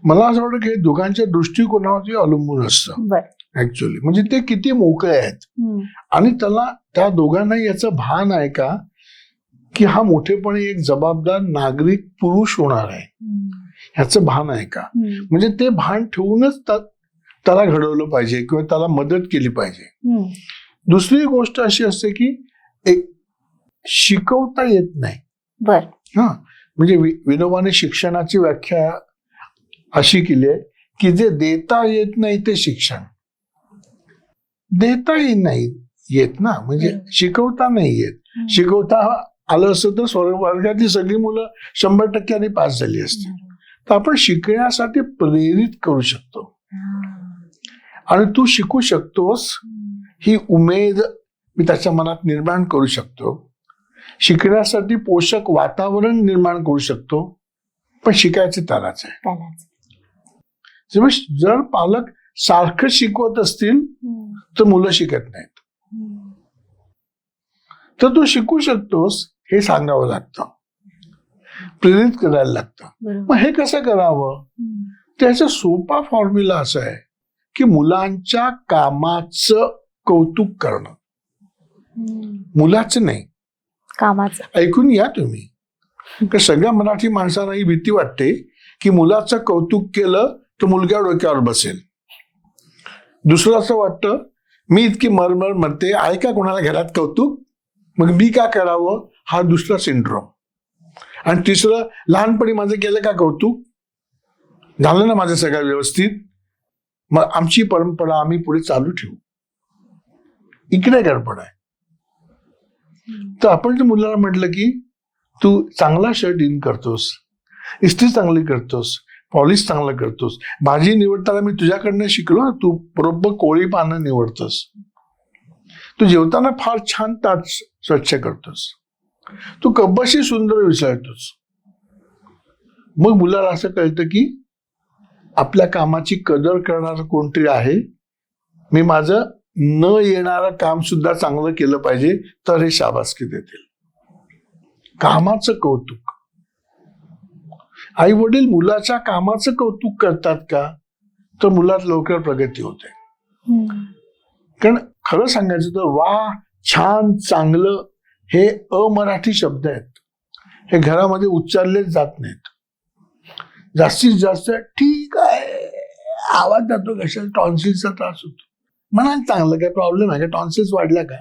मला असं वाटतं की हे दोघांच्या दृष्टिकोनावरती अवलंबून असतं बरं. ऍक्च्युअली. म्हणजे ते किती मोकळे आहेत आणि त्या दोघांना याचं भान आहे का की हा मोठेपणे एक जबाबदार नागरिक पुरुष होणार आहे, ह्याचं भान आहे का? म्हणजे ते भान ठेवूनच त्याला घडवलं पाहिजे किंवा त्याला मदत केली पाहिजे. दुसरी गोष्ट अशी असते की एक शिकवता येत नाही. बर. हा, म्हणजे विनोबाने शिक्षणाची व्याख्या अशी केली आहे की जे देता येत नाही ते शिक्षण. देताही नाही येत ना, म्हणजे शिकवता नाही येत. शिकवता आलं असतं तर वर्गातली सगळी मुलं 100% पास झाली असती. तर आपण शिकण्यासाठी प्रेरित करू शकतो आणि तू शिकू शकतोस ही उमेद मी त्याच्या मनात निर्माण करू शकतो. शिकण्यासाठी पोषक वातावरण निर्माण करू शकतो, पण शिकायचं त्यालाच आहे. जर पालक सारखं शिकवत असतील तर मुलं शिकत नाहीत. तर तू शिकू शकतोस हे सांगावं लागतं, प्रेरित करायला लागतं. मग हे कसं करावं? त्याचा सोपा फॉर्म्युला असा आहे की मुलांच्या कामाचं कौतुक करणं. मुलाचं नाही, कामाचं. ऐकून या तुम्ही. सगळ्या मराठी माणसांना ही भीती वाटते की मुलाचं कौतुक केलं तर मुलगा डोक्यावर बसेल. दुसरं असं वाटतं मी इतकी मरमर म्हणते, आहे का कोणाला घरात कौतुक, मग मी का करावं, हा दुसरा सिंड्रोम. आणि तिसरं, लहानपणी माझं केलं का कौतुक, झालं ना माझं सगळं व्यवस्थित, मग आमची परंपरा आम्ही पुढे चालू ठेवू. इकडे गडबड आहे. तर आपण जर मुलाला म्हटलं की तू चांगला शर्ट इन करतोस, इस्त्री चांगली करतोस, पॉलिश चांगलं करतोस, भाजी निवडताना मी तुझ्याकडनं शिकलो, तू बरोबर कोळी पानं निवडतोस, तू जेवताना फार छान ताट स्वच्छ करतोस, तू कब्बशी सुंदर विचारतोस. मग मुलाला असं कळतं की आपल्या कामाची कदर करणारं कोणतरी आहे, मी माझं न येणारं काम सुद्धा चांगलं केलं पाहिजे, तर हे शाबासकी देतील. कामाचं कौतुक. आई वडील मुलाच्या कामाचं कौतुक करतात का, तर मुलात लवकर प्रगती होते. कारण खरं सांगायचं तर वा, छान, चांगलं हे अमराठी शब्द आहेत. हे घरामध्ये उच्चारलेच जात नाहीत. जास्तीत जास्त ठीक आहे, आवाज जातो कशाला, टॉन्सिल्सचा त्रास होतो, म्हणा चांगलं काय प्रॉब्लेम आहे का, टॉन्सिल्स वाढल्या का,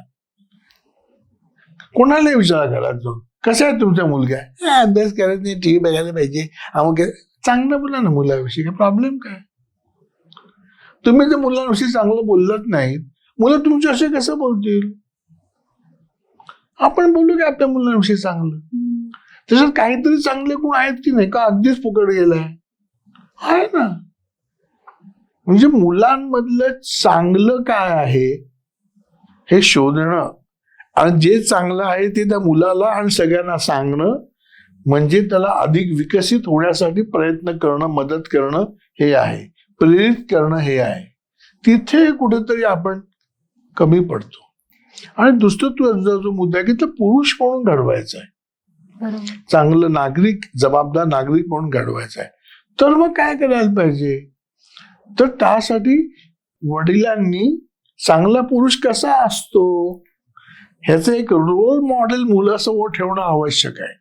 कोणाला विचारा घरात जाऊन कसं आहे तुमचा मुलगा, अभ्यास करत नाही, टीव्ही बघायला पाहिजे, अमुक चांगलं बोला ना मुलाविषयी, काय प्रॉब्लेम काय. तुम्ही जर मुलांविषयी चांगलं बोललात नाही, मुलं तुमच्याविषयी कसं बोलतील. आपण बोलू की आपल्या मुलांविषयी चांगलं. त्याच्यात काहीतरी चांगले गुण आहेत की नाही, का अगदीच फुकट गेलाय. आहे ना. म्हणजे मुलांमधलं चांगलं काय आहे हे शोधणं आणि जे चांगलं आहे ते त्या मुलाला आणि सगळ्यांना सांगणं, म्हणजे त्याला अधिक विकसित होण्यासाठी प्रयत्न करणं, मदत करणं हे आहे, प्रेरित करणं हे आहे. तिथे कुठेतरी आपण कमी पडतो. आणि दुसरं तुझा जो मुद्दा आहे की तो पुरुष म्हणून घडवायचा आहे, चांगलं नागरिक, जबाबदार नागरिक म्हणून घडवायचा आहे. तर मग काय करायला पाहिजे, तर त्यासाठी वडिलांनी चांगला पुरुष कसा असतो ह्याचं एक रोल मॉडेल मुलासमोर ठेवणं आवश्यक आहे.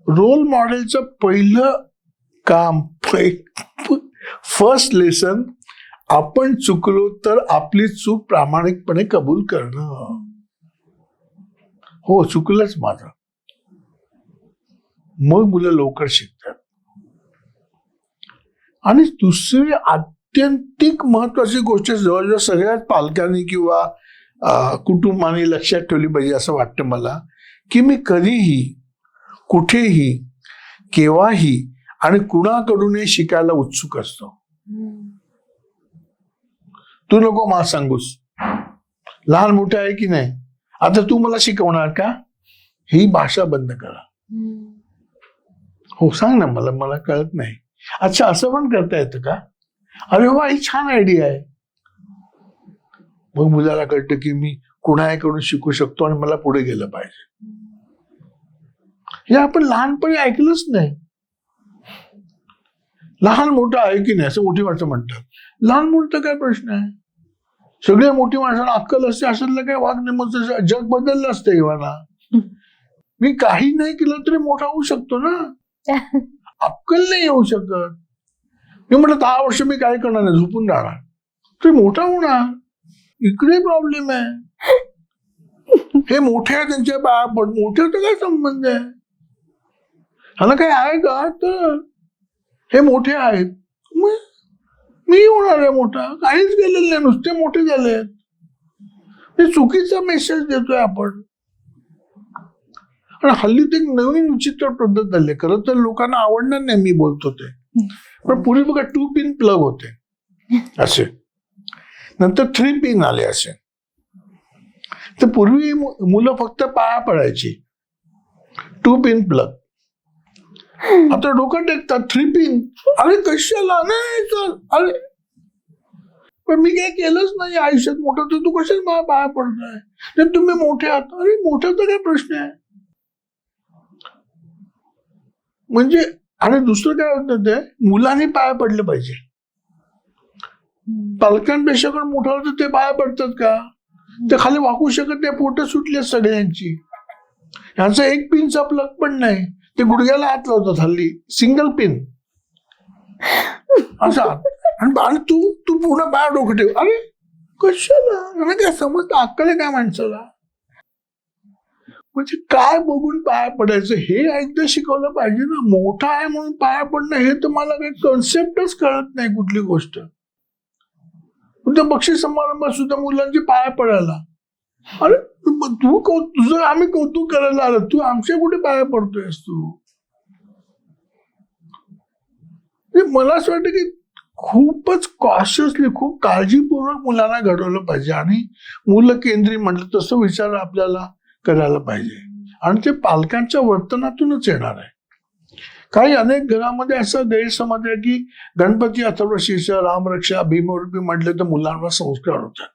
रोल मॉडेलचं पहिलं काम, फर्स्ट लेसन, आपण चुकलो तर आपली चूक प्रामाणिकपणे कबूल करणं. हो, चुकलंच माझं. मग मुलं लवकर शिकतात. आणि दुसरी आत्यंतिक महत्वाची गोष्ट जवळजवळ सगळ्याच पालकांनी किंवा कुटुंबाने लक्षात ठेवली पाहिजे असं वाटतं मला, की मी कधीही, कुठेही, केव्हाही आणि कुणाकडूनही शिकायला उत्सुक असतो. तू नको मला सांगूस, लहान मोठं आहे की नाही, आता तू मला शिकवणार का, ही भाषा बंद करा. हो, सांग ना, मला कळत नाही. अच्छा, असं पण करता येतं का, अरे वा, ही छान आयडिया आहे. मग मुलाला कळतं की मी कुणाकडून शिकू शकतो आणि मला पुढे गेलं पाहिजे. हे आपण लहानपणी ऐकलंच नाही. लहान मोठं आहे की नाही असं मोठी माणसं म्हणतात. लहान मोठं काय प्रश्न आहे, सगळ्या मोठी माणसांना अक्कल असते, अशातलं काय वाघ नाही. मग जग बदललं असतं एव्हाना. मी काही नाही केलं तरी मोठा होऊ शकतो ना, अक्कल नाही येऊ शकत. मी म्हटलं 10 वर्ष मी काय करणार नाही, झोपून राहणार, तरी मोठा होणार. इकडे प्रॉब्लेम आहे. हे मोठे आहे, त्यांच्या पाया पड, मोठ्याचा काय संबंध आहे, ह्याला काय आहे का, तर हे मोठे आहेत, मी होणार आहे मोठा, काहीच गेलेलं नाही, नुसते मोठे झालेत. हे चुकीचा मेसेज देतोय आपण. आणि हल्ली ते नवीन विचित्र पद्धत झाली. खरं तर लोकांना आवडणार नाही मी बोलतो ते, पण पूर्वी बघा 2 पिन प्लग होते असे, नंतर 3 पिन आले असे. तर पूर्वी मुलं फक्त पाया पडायची, 2 पिन प्लग. आता डोकं टेकतात 3 पिन. अरे कशाला नाही, चल, अरे पण मी काय केलंच नाही आयुष्यात मोठं, तर तू कशाला मला पाया पडताय, तर तुम्ही मोठे आहात. अरे मोठ्याचा काय प्रश्न आहे. म्हणजे आणि दुसरं काय होतं, ते मुलांनी पाया पडलं पाहिजे. पालकांपेक्षा पण मोठा होतं ते पाया पडतात का, ते खाली वाकू शकत नाही, पोट सुटली सगळ्यांची. ह्यांचा 1 पिनचा प्लग पण नाही, ते गुडघ्याला हात लावतात हल्ली, सिंगल पिन असा. आणि तू पूर्ण पाया डोकं ठेव. अरे कशाला, काय समजतं, अक्कल आहे काय माणसाला. म्हणजे काय बघून पाया पडायचं हे एकदा शिकवलं पाहिजे ना. मोठा आहे म्हणून पाया पडणं हे तर मला काही कॉन्सेप्टच कळत नाही कुठली गोष्ट. तुझ्या बक्षीस समारंभात सुद्धा मुलांचे पाया पडायला, अरे तुझं आम्ही कौतुक करायला आलो, तू आमच्या कुठे पाया पडतोयस तू. मला असं वाटतं की खूपच कॉशियसली, खूप काळजीपूर्वक मुलांना घडवलं पाहिजे. आणि मुलं केंद्रीय म्हटलं तसं विचार आपल्याला करायला पाहिजे. आणि ते पालकांच्या वर्तनातूनच येणार आहे. काही अनेक घरामध्ये असा गैरसमज आहे की गणपती, अथर्वशीर्ष, रामरक्षा, भीमरूपी म्हटले तर मुलांवर संस्कार होतात.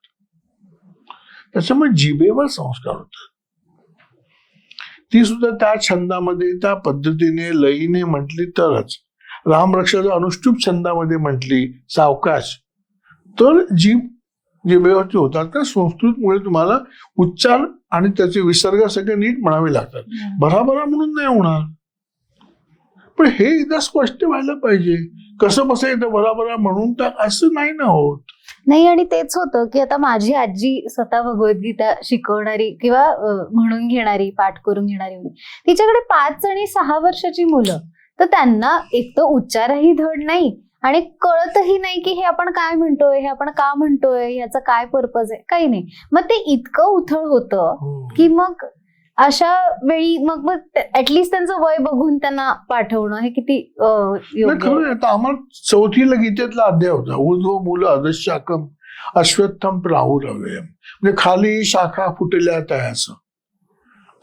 त्याच्यामुळे जिभेवर संस्कार होतात. ती सुद्धा त्या छंदामध्ये, त्या पद्धतीने, लयीने म्हटली तरच. रामरक्षाच्या अनुष्टुप छंदामध्ये म्हटली सावकाश, तर जिभेवरती होतात. त्या संस्कृतमुळे तुम्हाला उच्चार आणि त्याचे विसर्ग सगळे नीट म्हणावे लागतात. भराभरा म्हणून नाही होणार, पण हे एकदा स्पष्ट व्हायला पाहिजे. कसं बसायचं बराबरा म्हणून तर असं नाही ना होत. नाही, आणि तेच होतं की आता माझी आजी स्वतः भगवद्गीता शिकवणारी किंवा म्हणून घेणारी, पाठ करून घेणारी होती. तिच्याकडे 5 आणि 6 वर्षाची मुलं, तर त्यांना एक तर उच्चारही धड नाही आणि कळतही नाही की हे आपण काय म्हणतोय, हे आपण का म्हणतोय, ह्याचा काय पर्पज आहे, काही नाही. मग ते इतकं उथळ होतं की मग अशा वेळी मग ऍटलिस्ट त्यांचं वय बघून त्यांना पाठवणं हे किती नाही, योग्य खरं आहे? आहे. आता आम्हाला चौथीला गीतेतला अध्याय होता, ऊर्ध्व मूल अधशाकम अश्वत्थम प्राहुरव्ययम, म्हणजे खाली शाखा फुटल्या तयाचं.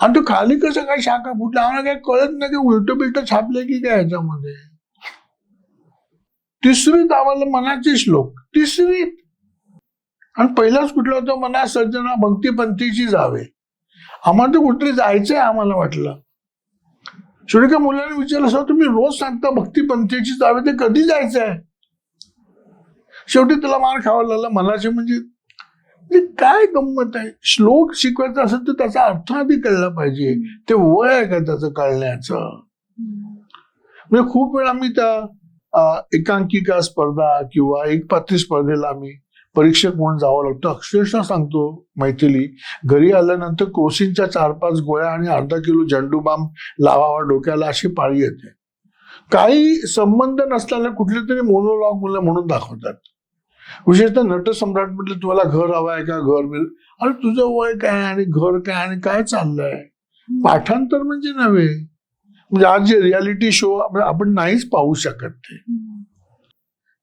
आणि तो खाली कसं काय शाखा फुटल्या आम्हाला काय कळत नाही, की उलट बिलट छापले की काय ह्याच्यामध्ये. तिसरीत आम्हाला मनाचे श्लोक, तिसरीत. आणि पहिलाच कुठलं होतं, मना सज्जना भक्तिपंथीची जावे. आम्हाला तर कुठेतरी जायचंय आम्हाला वाटलं. शेवटी का मुलांनी विचारलं, असं तुम्ही रोज सांगता भक्तिपंथीची जावे, ते कधी जायचंय? शेवटी तुला मार खावा लागला मनाचे. म्हणजे काय गंमत आहे. श्लोक शिकवायचा असेल तर त्याचा अर्थ आधी कळला पाहिजे. ते वय आहे का त्याचं कळण्याचं. म्हणजे खूप वेळा आम्ही त्या एकांकिका स्पर्धा किंवा एकपात्री स्पर्धेला आम्ही परीक्षक म्हणून जावं लागतं. अक्षरशः सांगतो मैथिली, घरी आल्यानंतर क्रोसिनच्या 4-5 गोळ्या आणि अर्धा किलो झंडू बाम लावावा डोक्याला, अशी पाळी येते. काही संबंध नसताना कुठले तरी मोनोलॉग मुलं म्हणून दाखवतात. विशेषतः नटसम्राट म्हटलं, तुम्हाला घर हवं आहे का, घर मिळेल. अरे तुझं वय काय आणि घर काय आणि काय चाललंय. पाठांतर म्हणजे नव्हे. म्हणजे आज जे रियालिटी शो आपण नाहीच पाहू शकत ते.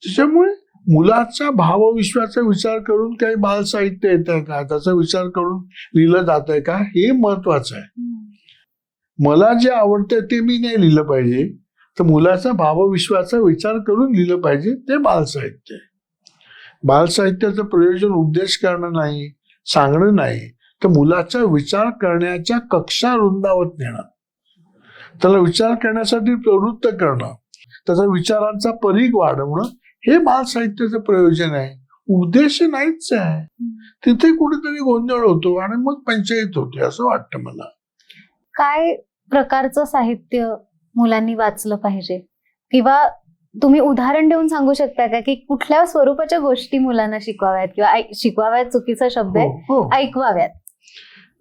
त्याच्यामुळे मुलाचा भावविश्वाचा विचार करून काही बाल साहित्य येत आहे का, त्याचा विचार करून लिहिलं जात आहे का, हे महत्वाचं आहे. मला जे आवडतंय ते मी नाही लिहिलं पाहिजे, तर मुलाचा भावविश्वाचा विचार करून लिहिलं पाहिजे, ते बाल साहित्य आहे. बाल साहित्याचं प्रयोजन उपदेश करणं नाही, सांगणं नाही, तर मुलाचा विचार करण्याच्या कक्षा रुंदावत नेणं, त्याला विचार करण्यासाठी प्रवृत्त करणं, त्याचा विचारांचा परीघ वाढवणं, हे बाल साहित्याचं प्रयोजन आहे. उद्देश नाहीच आहे. तिथे कुठेतरी गोंधळ होतो आणि मग पंचायत होते, असं वाटतं मला. काय प्रकारचं साहित्य मुलांनी वाचलं पाहिजे, किंवा तुम्ही उदाहरण देऊन सांगू शकता का की कुठल्या स्वरूपाच्या गोष्टी मुलांना शिकवाव्यात, किंवा शिकवाव्यात चुकीचा शब्द आहे, हो. ऐकवाव्यात?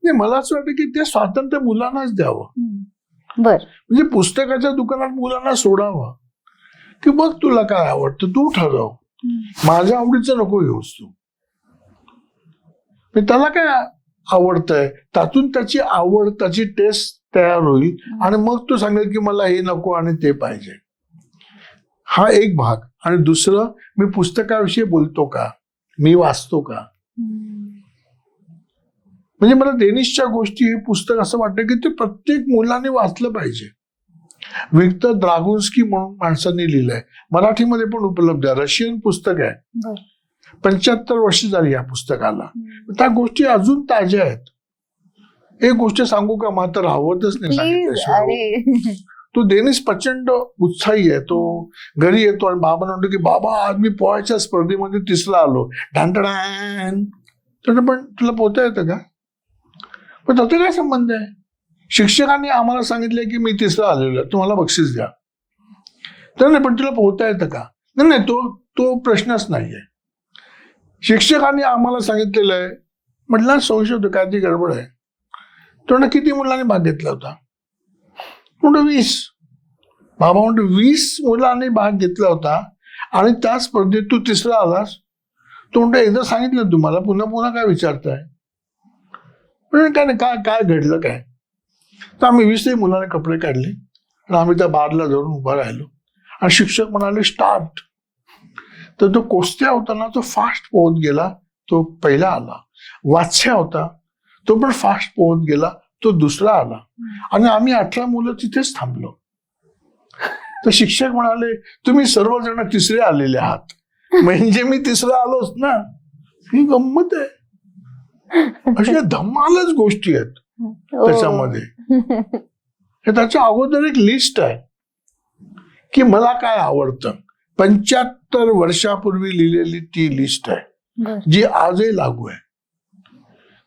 नाही, मला असं वाटतं की ते स्वातंत्र्य मुलांनाच द्यावं. बर. म्हणजे पुस्तकाच्या दुकानात मुलांना सोडावं की बघ तुला काय आवडतं, तू ठरव, माझ्या आवडीचं नको घेऊस तू. त्याला काय आवडतंय त्यातून त्याची आवड, त्याची टेस्ट तयार होईल आणि मग तो सांगेल की मला हे नको आणि ते पाहिजे. हा एक भाग. आणि दुसरं, मी पुस्तकाविषयी बोलतो का, मी वाचतो का. म्हणजे मला डेनिशच्या गोष्टी हे पुस्तक असं वाटतं की ते प्रत्येक मुलाने वाचलं पाहिजे. विक्टर द्रागुन्स्की म्हणून माणसांनी लिहिलंय, मराठीमध्ये पण उपलब्ध आहे, रशियन पुस्तक आहे. 75 वर्ष झाली या पुस्तकाला. त्या गोष्टी अजून ताज्या आहेत. एक गोष्ट सांगू का, मला तर आवडतच नाही. तो डेनिस प्रचंड उत्साही आहे. तो घरी येतो आणि बाबा म्हणतो की बाबा आज मी पोहायच्या स्पर्धेमध्ये 3रा आलो. ढांटडान. पण तुला पोहता येतं का? पण त्याचा काय संबंध आहे? शिक्षकांनी आम्हाला सांगितलंय की मी 3रा आलेलो आहे, तुम्हाला बक्षीस द्या. तर नाही, पण तुला पोहता येतं का? नाही, तो प्रश्नच नाहीये. शिक्षकांनी आम्हाला सांगितलेलं आहे. म्हटलं संशय होतो, काय ती गडबड आहे. तो किती मुलांनी भाग घेतला होता? म्हणतो 20. बाबा म्हणतो 20 मुलांनी भाग घेतला होता आणि त्या स्पर्धेत तू 3रा आलास. तो म्हणतो एकदा सांगितलं तुम्हाला, पुन्हा पुन्हा काय विचारताय? काय नाही, काय घडलं काय? तर आम्ही 20 मुलांनी कपडे काढले आणि आम्ही त्या बारला जाऊन उभा राहिलो आणि शिक्षक म्हणाले स्टार्ट. तर तो कोस्त्या होता ना, तो फास्ट पोहत गेला, तो पहिला आला. वात्स्या होता, तो पण फास्ट पोहत गेला, तो 2रा आला. आणि आम्ही 18 मुलं तिथेच थांबलो. तर शिक्षक म्हणाले तुम्ही सर्वजण 3रे आलेले आहात, म्हणजे मी 3रा आलोच ना. ही गंमत आहे. अशा धमालच गोष्टी आहेत त्याच्यामध्ये. त्याच्या अगोदर एक लिस्ट आहे की मला काय आवडतं. 75 वर्षापूर्वी लिहिलेली ती लिस्ट आहे, जी आजही लागू आहे.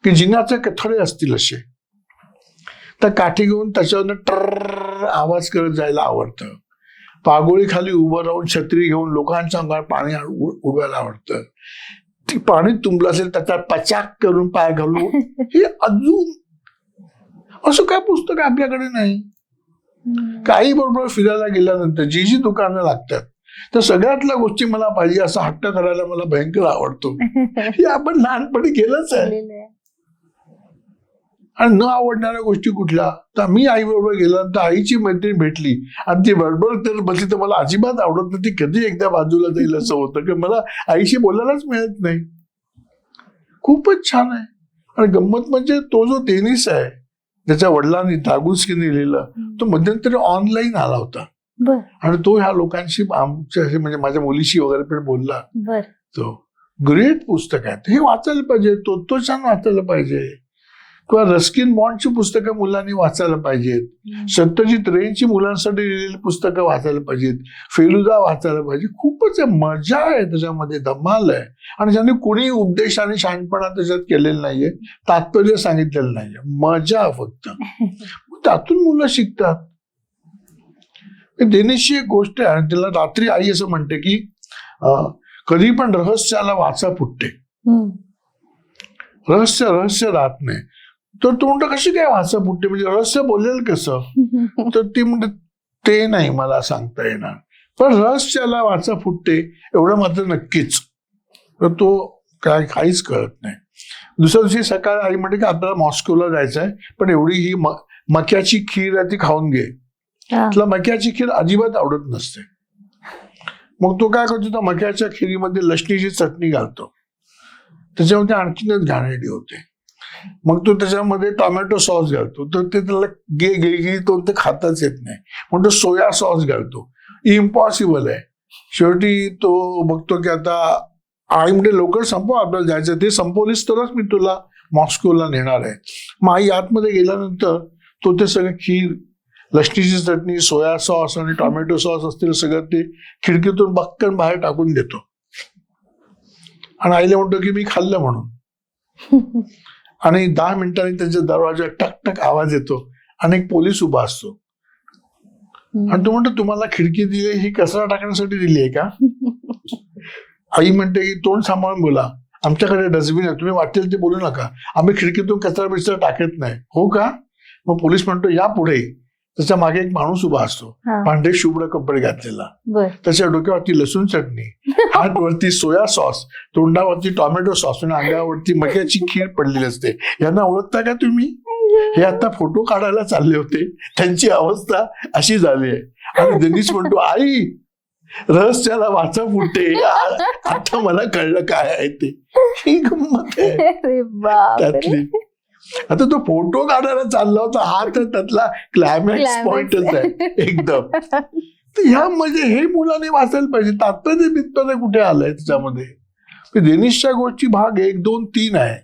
की जिन्याचे कथळे असतील असे, तर काठी घेऊन त्याच्यावर ट्र आवाज करत जायला आवडतं. पागोळी खाली उभं राहून छत्री घेऊन लोकांच्या अंगावर पाणी उडवायला आवडतं. ती पाणी तुंबलं असेल त्याचा पचाक करून पाय घालून. हे अजून असं काय पुस्तक आपल्याकडे नाही. काही बरोबर फिरायला गेल्यानंतर जी दुकानं लागतात तर सगळ्यातल्या गोष्टी मला पाहिजे असं हट्ट करायला मला भयंकर आवडतो. हे आपण लहानपणी केलंच आहे. आणि न आवडणाऱ्या गोष्टी कुठल्या, तर मी आई बरोबर गेल्यानंतर आईची मैत्रीण भेटली आणि ती बडबड तर बसली तर मला अजिबात आवडत नाही, ती कधी एकदा बाजूला जाईल असं होतं की मला आईशी बोलायलाच मिळत नाही. खूपच छान आहे. आणि गंमत म्हणजे तो जो टेनिस आहे त्याच्या वडिलांनी दागुस्कीने लिहिलं, तो मध्यंतरी ऑनलाईन आला होता बर आणि तो ह्या लोकांशी आमच्या म्हणजे माझ्या मुलीशी वगैरे पण बोलला. बर तो ग्रेट पुस्तक आहे, हे वाचायला पाहिजे. तो छान वाचायला पाहिजे. किंवा रस्किन बॉन्डची पुस्तकं मुलांनी वाचायला पाहिजेत. सत्यजित रेंची मुलांसाठी लिहिलेली पुस्तकं वाचायला पाहिजेत. फेलुदा वाचायला पाहिजे. खूपच मजा आहे त्याच्यामध्ये, धमाल आहे. आणि ज्यांनी कुणी उपदेश आणि शहाणपणा त्याच्यात केलेलं नाहीये, तात्पर्य सांगितलेलं नाहीये, मजा फक्त. त्यातून मुलं शिकतात. देण्याची एक गोष्ट आहे. त्याला रात्री आई असं म्हणते की कधी पण रहस्याला वाचा फुटते, रहस्य राहत नाही. तर तो म्हणतो कशी काय वाचा फुटते, म्हणजे रहस्य बोलेल कसं. तर ती म्हणते ते नाही मला सांगता येणार, पण रहस्याला वाचा फुटते एवढं मात्र नक्कीच. तर तो काहीच कळत नाही. दुसऱ्या दिवशी सकाळी आई म्हणते की आपल्याला मॉस्कोला जायचं आहे, पण एवढी ही मक्याची खीर आहे ती खाऊन घे. तुला मक्याची खीर अजिबात आवडत नसते. मग तो काय करतो, तर मक्याच्या खिरीमध्ये लसणीची चटणी घालतो, त्याच्यामध्ये आणखीनच घाणेरडी होते. मग तो त्याच्यामध्ये टोमॅटो सॉस घालतो, तर ते त्याला गिळतो, ते खाताच येत नाही. मग तो सोया सॉस घालतो, इम्पॉसिबल आहे. शेवटी तो बघतो की आता आई म्हणजे लवकर संपव, आपल्याला जायचं, ते संपवलीस तरच मी तुला मॉस्कोला नेणार आहे. मग आई आतमध्ये गेल्यानंतर तो ते सगळं खीर, लसणीची चटणी, सोया सॉस आणि टोमॅटो सॉस असतील सगळं ते खिडकीतून बक्कन बाहेर टाकून देतो आणि आईला म्हणतो की मी खाल्लं म्हणून. आणि 10 मिनिटांनी त्यांच्या दरवाजा टक टक आवाज येतो आणि एक पोलीस उभा असतो आणि तो म्हणतो तुम्हाला खिडकी दिली ही कचरा टाकण्यासाठी दिली आहे का. आई म्हणते की तोंड सांभाळून बोला, आमच्याकडे डस्टबिन आहे, तुम्ही वाटेल ते बोलू नका, आम्ही खिडकीतून कचरा बिचरा टाकत नाही. हो का. मग पोलीस म्हणतो या पुढे. त्याच्या मागे एक माणूस उभा असतो, पांढरे शुभ्र कपडे घातलेला, त्याच्या डोक्यावरती लसूण चटणी, हातवरती सोया सॉस, तोंडावरती टोमॅटो सॉस आणि अंगावरती मक्याची खीर पडलेली असते. यांना ओळखता का तुम्ही. हे आता फोटो काढायला चालले होते, त्यांची अवस्था अशी झाली आहे. आणि देनीश म्हणतो आई रहस्याला वाचा फुटते, आता मला कळलं काय आहे ते. ही गंमत आहे त्यातली. आता तो फोटो काढायला चालला होता, हा तर त्यातला क्लायमॅक्स पॉइंटच आहे एकदम. तर ह्या म्हणजे हे मुलांनी वाचायला पाहिजे. तात्पर्य बित्पर्य कुठे आलंय त्याच्यामध्ये. देनिशच्या गोष्टी भाग 1, 2, 3 आहे.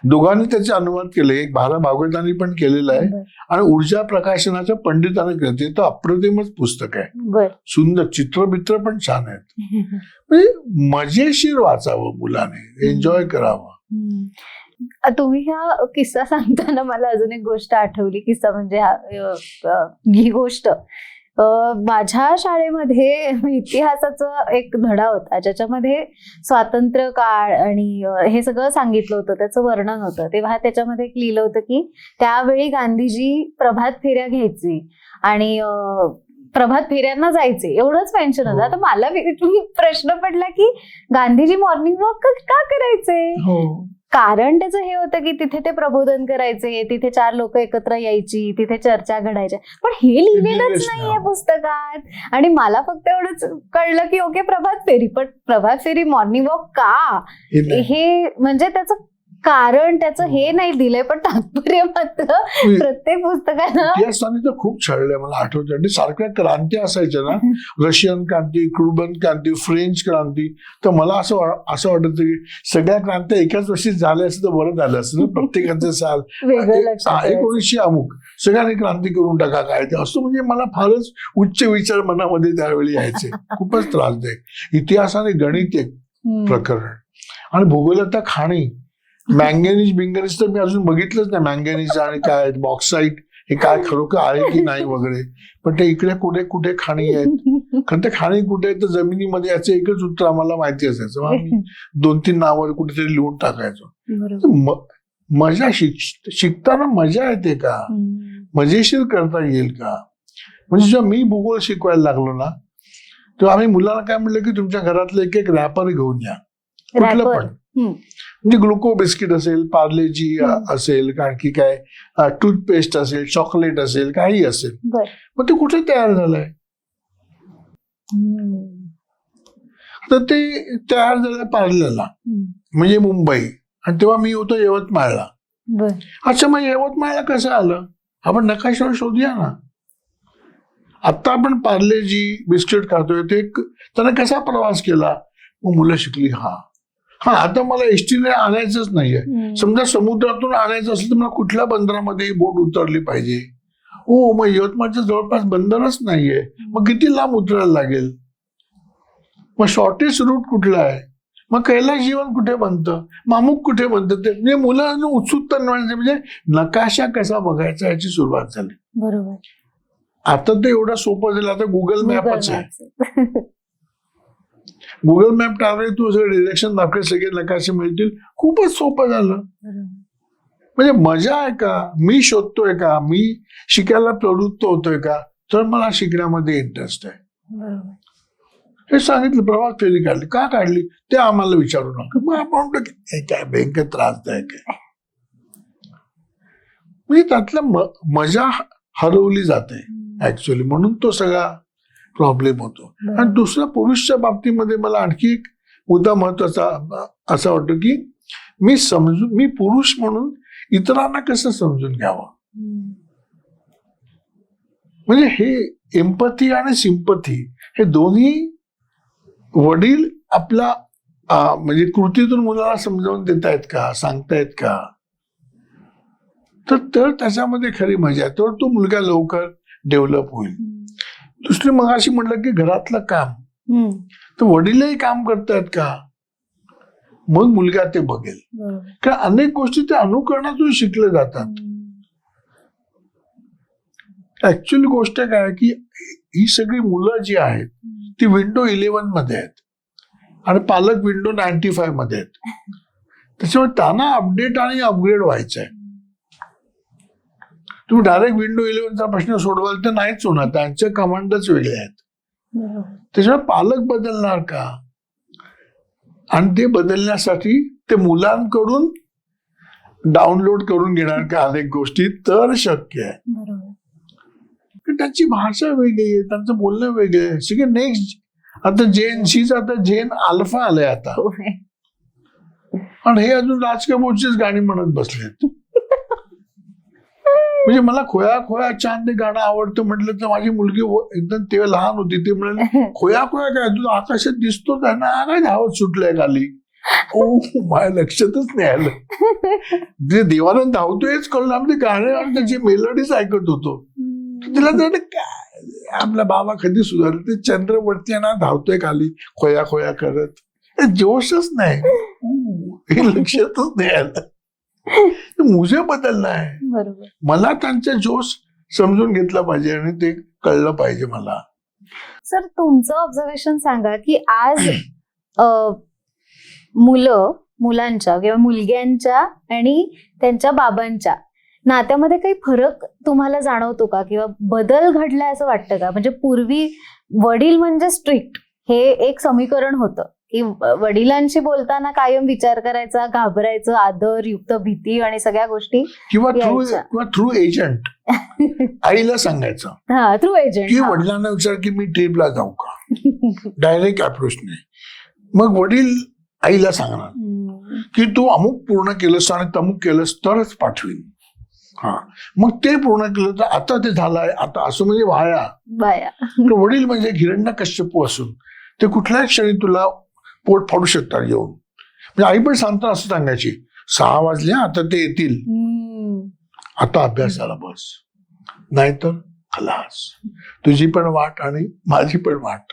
दोघांनी त्याचे अनुवाद केले. एक भारा भागवतांनी पण केलेलं आहे आणि ऊर्जा प्रकाशनाच्या पंडितांनी केलं. ते तर अप्रतिमच पुस्तक आहे, सुंदर. चित्रबित्र पण छान आहेत. म्हणजे मजेशीर वाचावं मुलाने, एन्जॉय करावं. तुम्ही हा किस्सा सांगताना मला अजून एक गोष्ट आठवली. किस्सा म्हणजे ही गोष्ट माझ्या शाळेमध्ये इतिहासाचा एक धडा होता, ज्याच्यामध्ये स्वातंत्र्य काळ आणि हे सगळं सांगितलं होतं, त्याचं वर्णन होतं. तेव्हा त्याच्यामध्ये एक लिहिलं होतं की त्यावेळी गांधीजी प्रभात फेऱ्या घ्यायची आणि प्रभात फेऱ्यांना जायचे, एवढंच मेन्शन होतं. आता मला प्रश्न पडला की गांधीजी मॉर्निंग वॉक का करायचे. कारण त्याचं हे होतं की तिथे ते प्रबोधन करायचे, तिथे 4 लोक एकत्र यायची, तिथे चर्चा घडायच्या. पण हे लिहिलेलंच नाहीये पुस्तकात. आणि मला फक्त एवढंच कळलं की ओके प्रभात फेरी, पण प्रभात फेरी मॉर्निंग वॉक का, हे म्हणजे त्याचं कारण त्याचं हे नाही दिलंय, पण तात्पर्य मात्र प्रत्येक पुस्तकाला. इतिहासाने तर खूप छळलंय. मला आठवतं सारख्या क्रांती असायच्या ना, रशियन क्रांती, क्युबन क्रांती, फ्रेंच क्रांती. तर मला असं वाटतं की सगळ्या क्रांत्या एकाच वर्षी झाल्या असं तर बरं झालं असतं. प्रत्येकाचं साल 1900 अमुक सगळ्यांनी क्रांती करून टाका काय ते असतं. म्हणजे मला फारच उच्च विचार मनामध्ये त्यावेळी यायचे. खूपच त्रासदायक. इतिहासाने गणित एक प्रकरण आणि भूगोलात खाणी, मँगॅनीज बिंगॅनीज तर मी अजून बघितलंच नाही. मँगॅनीज आणि काय बॉक्साईट हे काय खरोखर आहे की नाही वगैरे. पण ते इकडे कुठे खाणी आहेत, कारण ते खाणी कुठे आहेत तर जमिनीमध्ये याचं एकच उत्तर आम्हाला माहिती असायचं. आम्ही 2-3 नावं कुठेतरी लिहून टाकायचो. मजा शिकताना मजा येते का, मजेशीर करता येईल का. म्हणजे जेव्हा मी भूगोल शिकवायला लागलो ना, तेव्हा आम्ही मुलांना काय म्हणलं की तुमच्या घरातलं एक रॅपर घेऊन या, कुठलं पण. म्हणजे ग्लुको बिस्किट असेल, पार्लेजी असेल, आणखी काय टूथपेस्ट असेल, चॉकलेट असेल, काही असेल, बर. मग ते कुठे तयार झालंय? तर ते तयार झालं पार्ल्याला, म्हणजे मुंबई, आणि तेव्हा मी होतो यवतमाळला. बर. अच्छा, मग यवतमाळला कसं आलं? आपण नकाशावर शोधूया ना. आता आपण पार्लेजी बिस्किट खातोय, ते त्याने कसा प्रवास केला? मग मुलं शिकली, हा आता मला एसटीने आणायचंच नाहीये. समजा समुद्रातून आणायचं असेल तर मला कुठल्या बंदरामध्ये बोट उतरली पाहिजे? हो, मग यवतमाळच्या जवळपास बंदरच नाहीये, मग किती लांब उतरायला लागेल? मग शॉर्टेस्ट रूट कुठला आहे? मग कैलास जीवन कुठे बनतं, मामुक कुठे बनतं? ते म्हणजे मुलांना उत्सुकता निर्माण, म्हणजे नकाशा कसा बघायचा याची सुरुवात झाली. बरोबर. आता ते एवढं सोपं झालं, आता गुगल मॅपच आहे. गुगल मॅप टाकले, तू सगळे डिरेक्शन दाखवे, सगळे नकाशे मिळतील, खूपच सोपं झालं. म्हणजे मजा आहे का? मी शोधतोय का? मी शिकायला प्रवृत्त होतोय का? तर मला शिकण्यामध्ये इंटरेस्ट आहे. बरोबर. हे सांगितलं, प्रवास फेरी काढली, का काढली ते आम्हाला विचारू नका. मग आपण म्हणतो काय भयंकर त्रासदायक आहे. म्हणजे त्यातलं मजा हरवली जाते ऍक्च्युअली, म्हणून तो सगळा प्रॉब्लेम होतो. आणि दुसरा, पुरुषच्या बाबतीमध्ये मला आणखी एक मुद्दा महत्वाचा असा वाटतो की मी पुरुष म्हणून इतरांना कसं समजून घ्यावं. म्हणजे हे एम्पथी आणि सिंपथी हे दोन्ही वडील आपला म्हणजे कृतीतून मुलाला समजावून देतायत का, सांगतायत का? तर त्याच्यामध्ये खरी मजा आहे, तर तो मुलगा लवकर डेव्हलप होईल. दुसरी, मग अशी म्हटलं की घरातलं काम, तर वडीलही काम करतायत का, मग मुलगा ते बघेल. कारण अनेक गोष्टी त्या अनुकरणातून शिकल्या जातात. ऍक्च्युअली गोष्ट काय की ही सगळी मुलं जी आहेत ती विंडो 11 मध्ये आहेत आणि पालक विंडो 95 मध्ये आहेत. त्याच्यामुळे त्यांना अपडेट आणि अपग्रेड व्हायचं आहे. तुम्ही डायरेक्ट विंडो 11चा प्रश्न सोडवाल तर नाहीच होणार, त्यांचे कमांडच वेगळे आहेत. त्याच्यामुळे पालक बदलणार का? आणि ते बदलण्यासाठी ते मुलांकडून डाउनलोड करून घेणार का अनेक गोष्टी, तर शक्य आहे. त्यांची भाषा वेगळी आहे, त्यांचं बोलणं वेगळं आहे. सगळे नेक्स्ट, आता जेन झीच, आता जेन अल्फा आलंय आता, आणि हे अजून राज कपूरचीच गाणी म्हणत बसलेत. म्हणजे मला खोया खोया चांद गाणं आवडतं म्हटलं तर माझी मुलगी एकदम तेव्हा लहान होती, ती म्हणाली खोया खोया काय तुला आकाशात दिसतो काय ना, काय धावत सुटलंय खाली. ओ, माझ्या लक्षातच नाही आलं. जे देवानंद धावतोयच कळलं, आम्ही ते गाणे आणि त्याची मेलोडीज ऐकत होतो. तिला तर काय आपला बाबा कधी सुधारलं, ते चंद्रवरती ना धावतोय खाली खोया खोया करत, जोशच नाही, हे लक्षातच नाही आलं. मुझे बदलणं आहे. बरोबर. मला त्यांचा जोश समजून घेतला पाहिजे आणि ते कळलं पाहिजे मला. सर, तुमचं ऑब्झर्वेशन सांगा की आज मुलांच्या किंवा मुलग्यांच्या आणि त्यांच्या बाबांच्या नात्यामध्ये काही फरक तुम्हाला जाणवतो का, किंवा बदल घडलाय असं वाटतं का? म्हणजे पूर्वी वडील म्हणजे स्ट्रिक्ट हे एक समीकरण होतं की वडिलांशी बोलताना कायम विचार करायचा, घाबरायचं, आदर युक्त भीती आणि सगळ्या गोष्टी, किंवा थ्रू एजंट आईला सांगायचं, थ्रू एजंट, की वडिलांना विचार की मी ट्रिपला जाऊ का, डायरेक्ट अप्रोच नाही. मग वडील आईला सांगणार की तू अमुक पूर्ण केलंस आणि तमुक केलंस तरच पाठवीन. मग ते पूर्ण केलं तर आता ते झालंय, आता असं म्हणजे वाया. वडील म्हणजे हिरण्यकश्यपू असून ते कुठल्याही क्षणी तुला पोट फाडू शकतात येऊन. म्हणजे आई पण सांगता असं सांगायची, 6 वाजले आता ते येतील, आता अभ्यासाला बस, नाहीतर खलास, तुझी पण वाट आणि माझी पण वाट.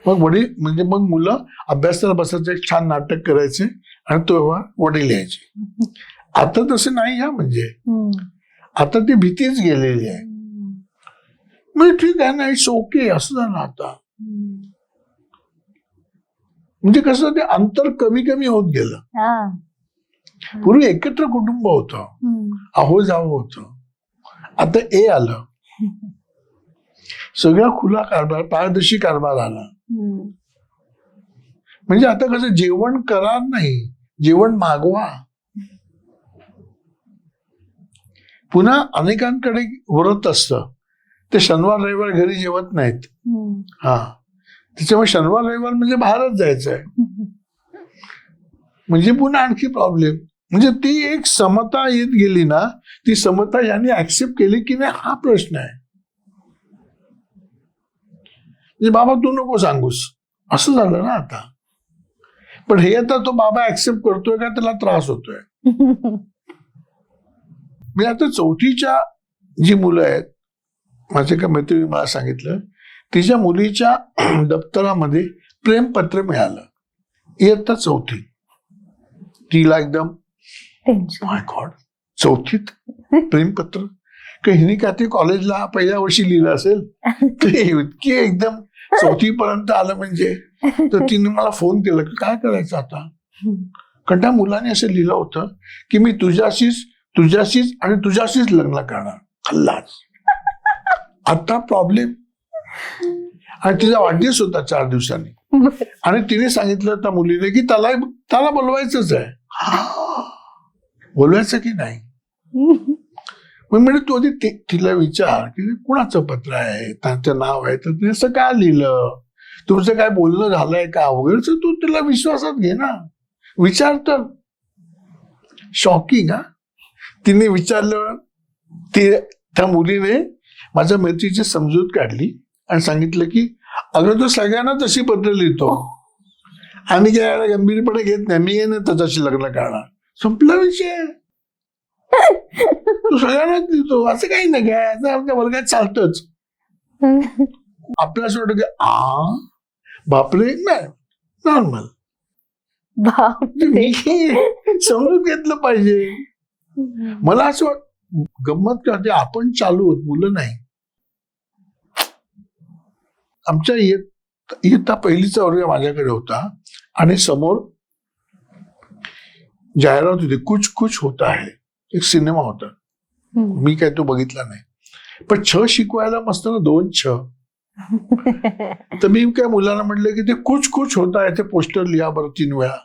मग वडील म्हणजे मग मुलं अभ्यासाला बसायचं, एक छान नाटक करायचे आणि तेव्हा वडील यायचे. आता तसं नाही. म्हणजे आता ती भीतीच गेलेली आहे. म्हणजे ठीक आहे ना, इट्स ओके असं झालं आता. म्हणजे कसं ते अंतर कमी कमी होत गेलं. पूर्वी एकत्र कुटुंब होतं, आहो जावं होतं, आता आलं, सगळा खुला कारभार, पारदर्शी कारभार आला. म्हणजे आता कसं जेवण करा नाही, जेवण मागवा. पुन्हा अनेकांकडे व्रत असतं, ते शनिवार रविवार घरी जेवत नाहीत. हा, त्याच्यामुळे शनिवार रविवार म्हणजे बाहेरच जायचंय, म्हणजे पुन्हा आणखी प्रॉब्लेम. म्हणजे ती एक समता येत गेली ना, ती समता यांनी ऍक्सेप्ट केली की नाही हा प्रश्न आहे. म्हणजे बाबा तू नको सांगूस असं झालं ना आता. पण हे आता तो बाबा ऍक्सेप्ट करतोय का त्याला त्रास होतोय. मी आता चौथीच्या जी मुलं आहेत, माझ्या एका मैत्रिणी मला सांगितलं, तिच्या मुलीच्या दप्तरामध्ये प्रेमपत्र मिळालं, इयत्ता चौथी. तिला एकदम माय गॉड, चौथीत प्रेमपत्र, का हिने का ते कॉलेजला पहिल्या वर्षी लिहिलं असेल, ते इतकी एकदम चौथी पर्यंत आलं म्हणजे. तर तिने मला फोन केला की काय करायचं आता, कारण त्या मुलाने असं लिहिलं होतं की मी तुझ्याशीच आणि तुझ्याशीच लग्न करणार. खल्लास. आता प्रॉब्लेम. आणि तिचा वाढदिवस होता 4 दिवसांनी, आणि तिने सांगितलं त्या मुलीने की त्याला बोलवायचंच आहे. बोलवायचं की नाही. मग म्हणजे तू आधी तिला विचार की कुणाचं पत्र आहे, त्यांचं नाव आहे, तर तिने असं काय लिहिलं, तुमचं काय बोलणं झालंय का वगैरे, तू तिला विश्वासात घे ना, विचार तर. शॉकिंग. हा, तिने विचारलं, त्या मुलीने माझ्या मैत्रीची समजूत काढली आणि सांगितलं की अगं तो सगळ्यांना तशी पत्र लिहितो, आम्ही काय गंभीरपणे घेत नाही, मी ना त्याच्याशी लग्न करणार. संपला विषय. तो सगळ्यांनाच लिहितो, असं काही नाही काय, आता आमच्या वर्गात चालतच. आपल्याला असं वाटतं की बापरे, नाही नॉर्मल. समजून घेतलं पाहिजे. मला असं गंमत करते, आपण चालू होत, मुलं नाही. आमच्या इयत्ता पहिलीचा वर्ग माझ्याकडे होता आणि समोर जाहिरात होती, कुछ कुछ होता है, एक सिनेमा होता. मी काय तो बघितला नाही, पण छ शिकवायला मस्त ना 2 छ. तर मी काय मुलांना म्हटलं की ते कुछ कुछ होता है ते पोस्टर लिहा बरं 3 वेळा.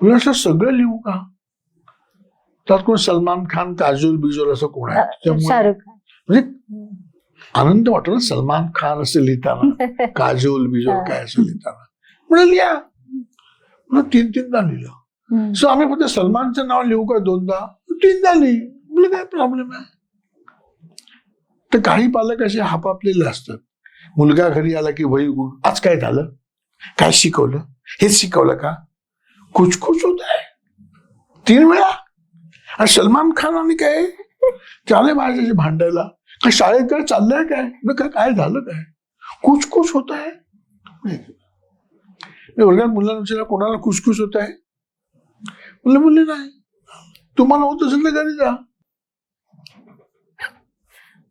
मुलं सगळं लिहू का, त्यात कोण सलमान खान, काजोल बिजोल असं कोण आहे, त्यामुळे म्हणजे आनंद वाटतो ना सलमान खान असं लिहिताना, काजोल बिजोल काय असं लिहिताना. म्हणजे लिहा. 3-3दा लिहिलं. सो आम्ही फक्त सलमानचं नाव लिहू का 2दा, 3दा लिही, म्हणजे काय प्रॉब्लेम आहे. तर काही पालक असे हापापलेले असतात. मुलगा घरी आला की वही उघडून, आज काय झालं, काय शिकवलं, हेच शिकवलं का, कुछ कुछ होत आहे 3 वेळा. आणि सलमान खान आणि काय चाले माझ्याशी भांडायला, काय शाळेत काय चाललंय काय, काय झालं काय, कुछ कुछ होत आहे. वर्गात मुलांना विचारलं कोणाला खुशखुश होत आहे, मुले नाही, तुम्हाला होत असेल तर घरी जा.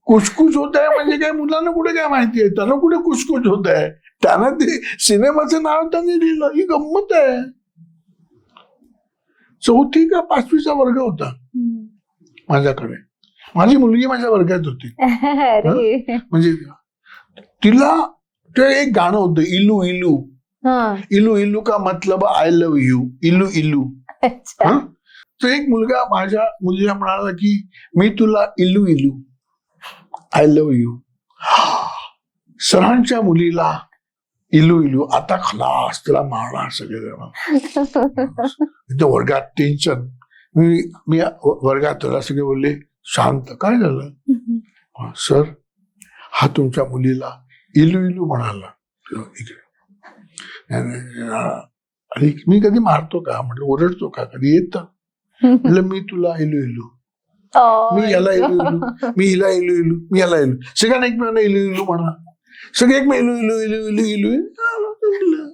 कुचकुच होत आहे म्हणजे काय, मुलांना कुठे काय माहिती आहे, त्यांना कुठे कुचकुच होत आहे, त्यांना ते सिनेमाचं नाव त्यांनी लिहिलं, ही गंमत आहे. 4थी का 5वीचा वर्ग होता माझ्याकडे, माझी मुलगी माझ्या वर्गात होती. म्हणजे तिला ते एक गाणं होतं, इलू इलू, इलू इलू का मतलब आय लव्ह यू, इलू इलू. तो एक मुलगा माझ्या मुलीला म्हणाला की मी तुला इलू इलू, आय लव्ह यू. सरांच्या मुलीला इलू इलू, आता खलास, तुला मारणार सगळे. वर्गात टेन्शन. मी वर्गात सगळे बोलले शांत, काय झालं सर, हा तुमच्या मुलीला इलू इलू म्हणाला. अरे मी कधी मारतो का, म्हटलं ओरडतो का, कधी येत, म्हटलं मी तुला इलू इलू, मी याला इलू इलू, मी हिला इलू इलू, मी याला इलू, सगळ्यांना एकमेकांना इलू इलू म्हणा, सगळे एक इलू इलू इलू इलू इलू.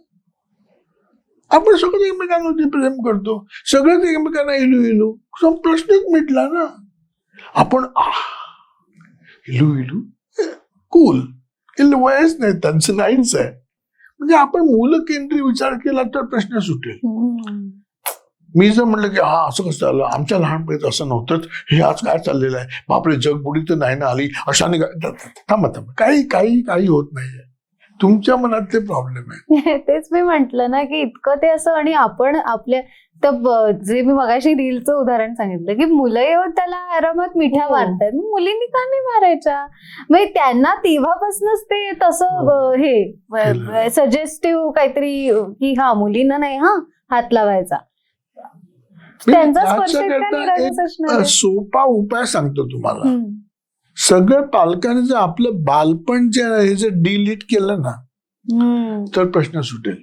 आपण सगळं एकमेकांवरती प्रेम करतो, सगळ्यात एकमेकांना इलू इलू, प्रश्नच मिटला ना. आपण इलू इलू कूल, इलू वयच नाही, त्यांचं नाहीच आहे. म्हणजे आपण मूल केंद्रीय विचार केला तर प्रश्न सुटेल. मी जर म्हणलं की असं कसं झालं, आमच्या लहानपणीत असं नव्हतं, हे आज काय चाललेलं आहे, बापरे जग बुडी तर नाही ना आली, अशाने थांबा काही काही काही होत नाहीये. तुमच्या मनात ते प्रॉब्लेम आहे. तेच मी म्हंटल ना की इतकं ते असं, आणि आपण आपल्या जे मी मगाशी रीलचं उदाहरण सांगितलं की मुलं येऊन त्याला आरामात मिठ्या हो. मारतात, मुलींनी का नाही मारायच्या? म्हणजे त्यांना तेव्हापासूनच ते तसं हो. हे केलं. सजेस्टिव्ह काहीतरी की हा मुलींना नाही हा हात लावायचा. मी त्यांचा स्पर्श इतका याच्याकरता निरागस असणार आहे. सोपा उपाय सांगतो तुम्हाला. हम्म. सगळं पालकांनी जर आपलं बालपण जे आहे हे जर डिलीट केलं ना हम्म. तर प्रश्न सुटेल.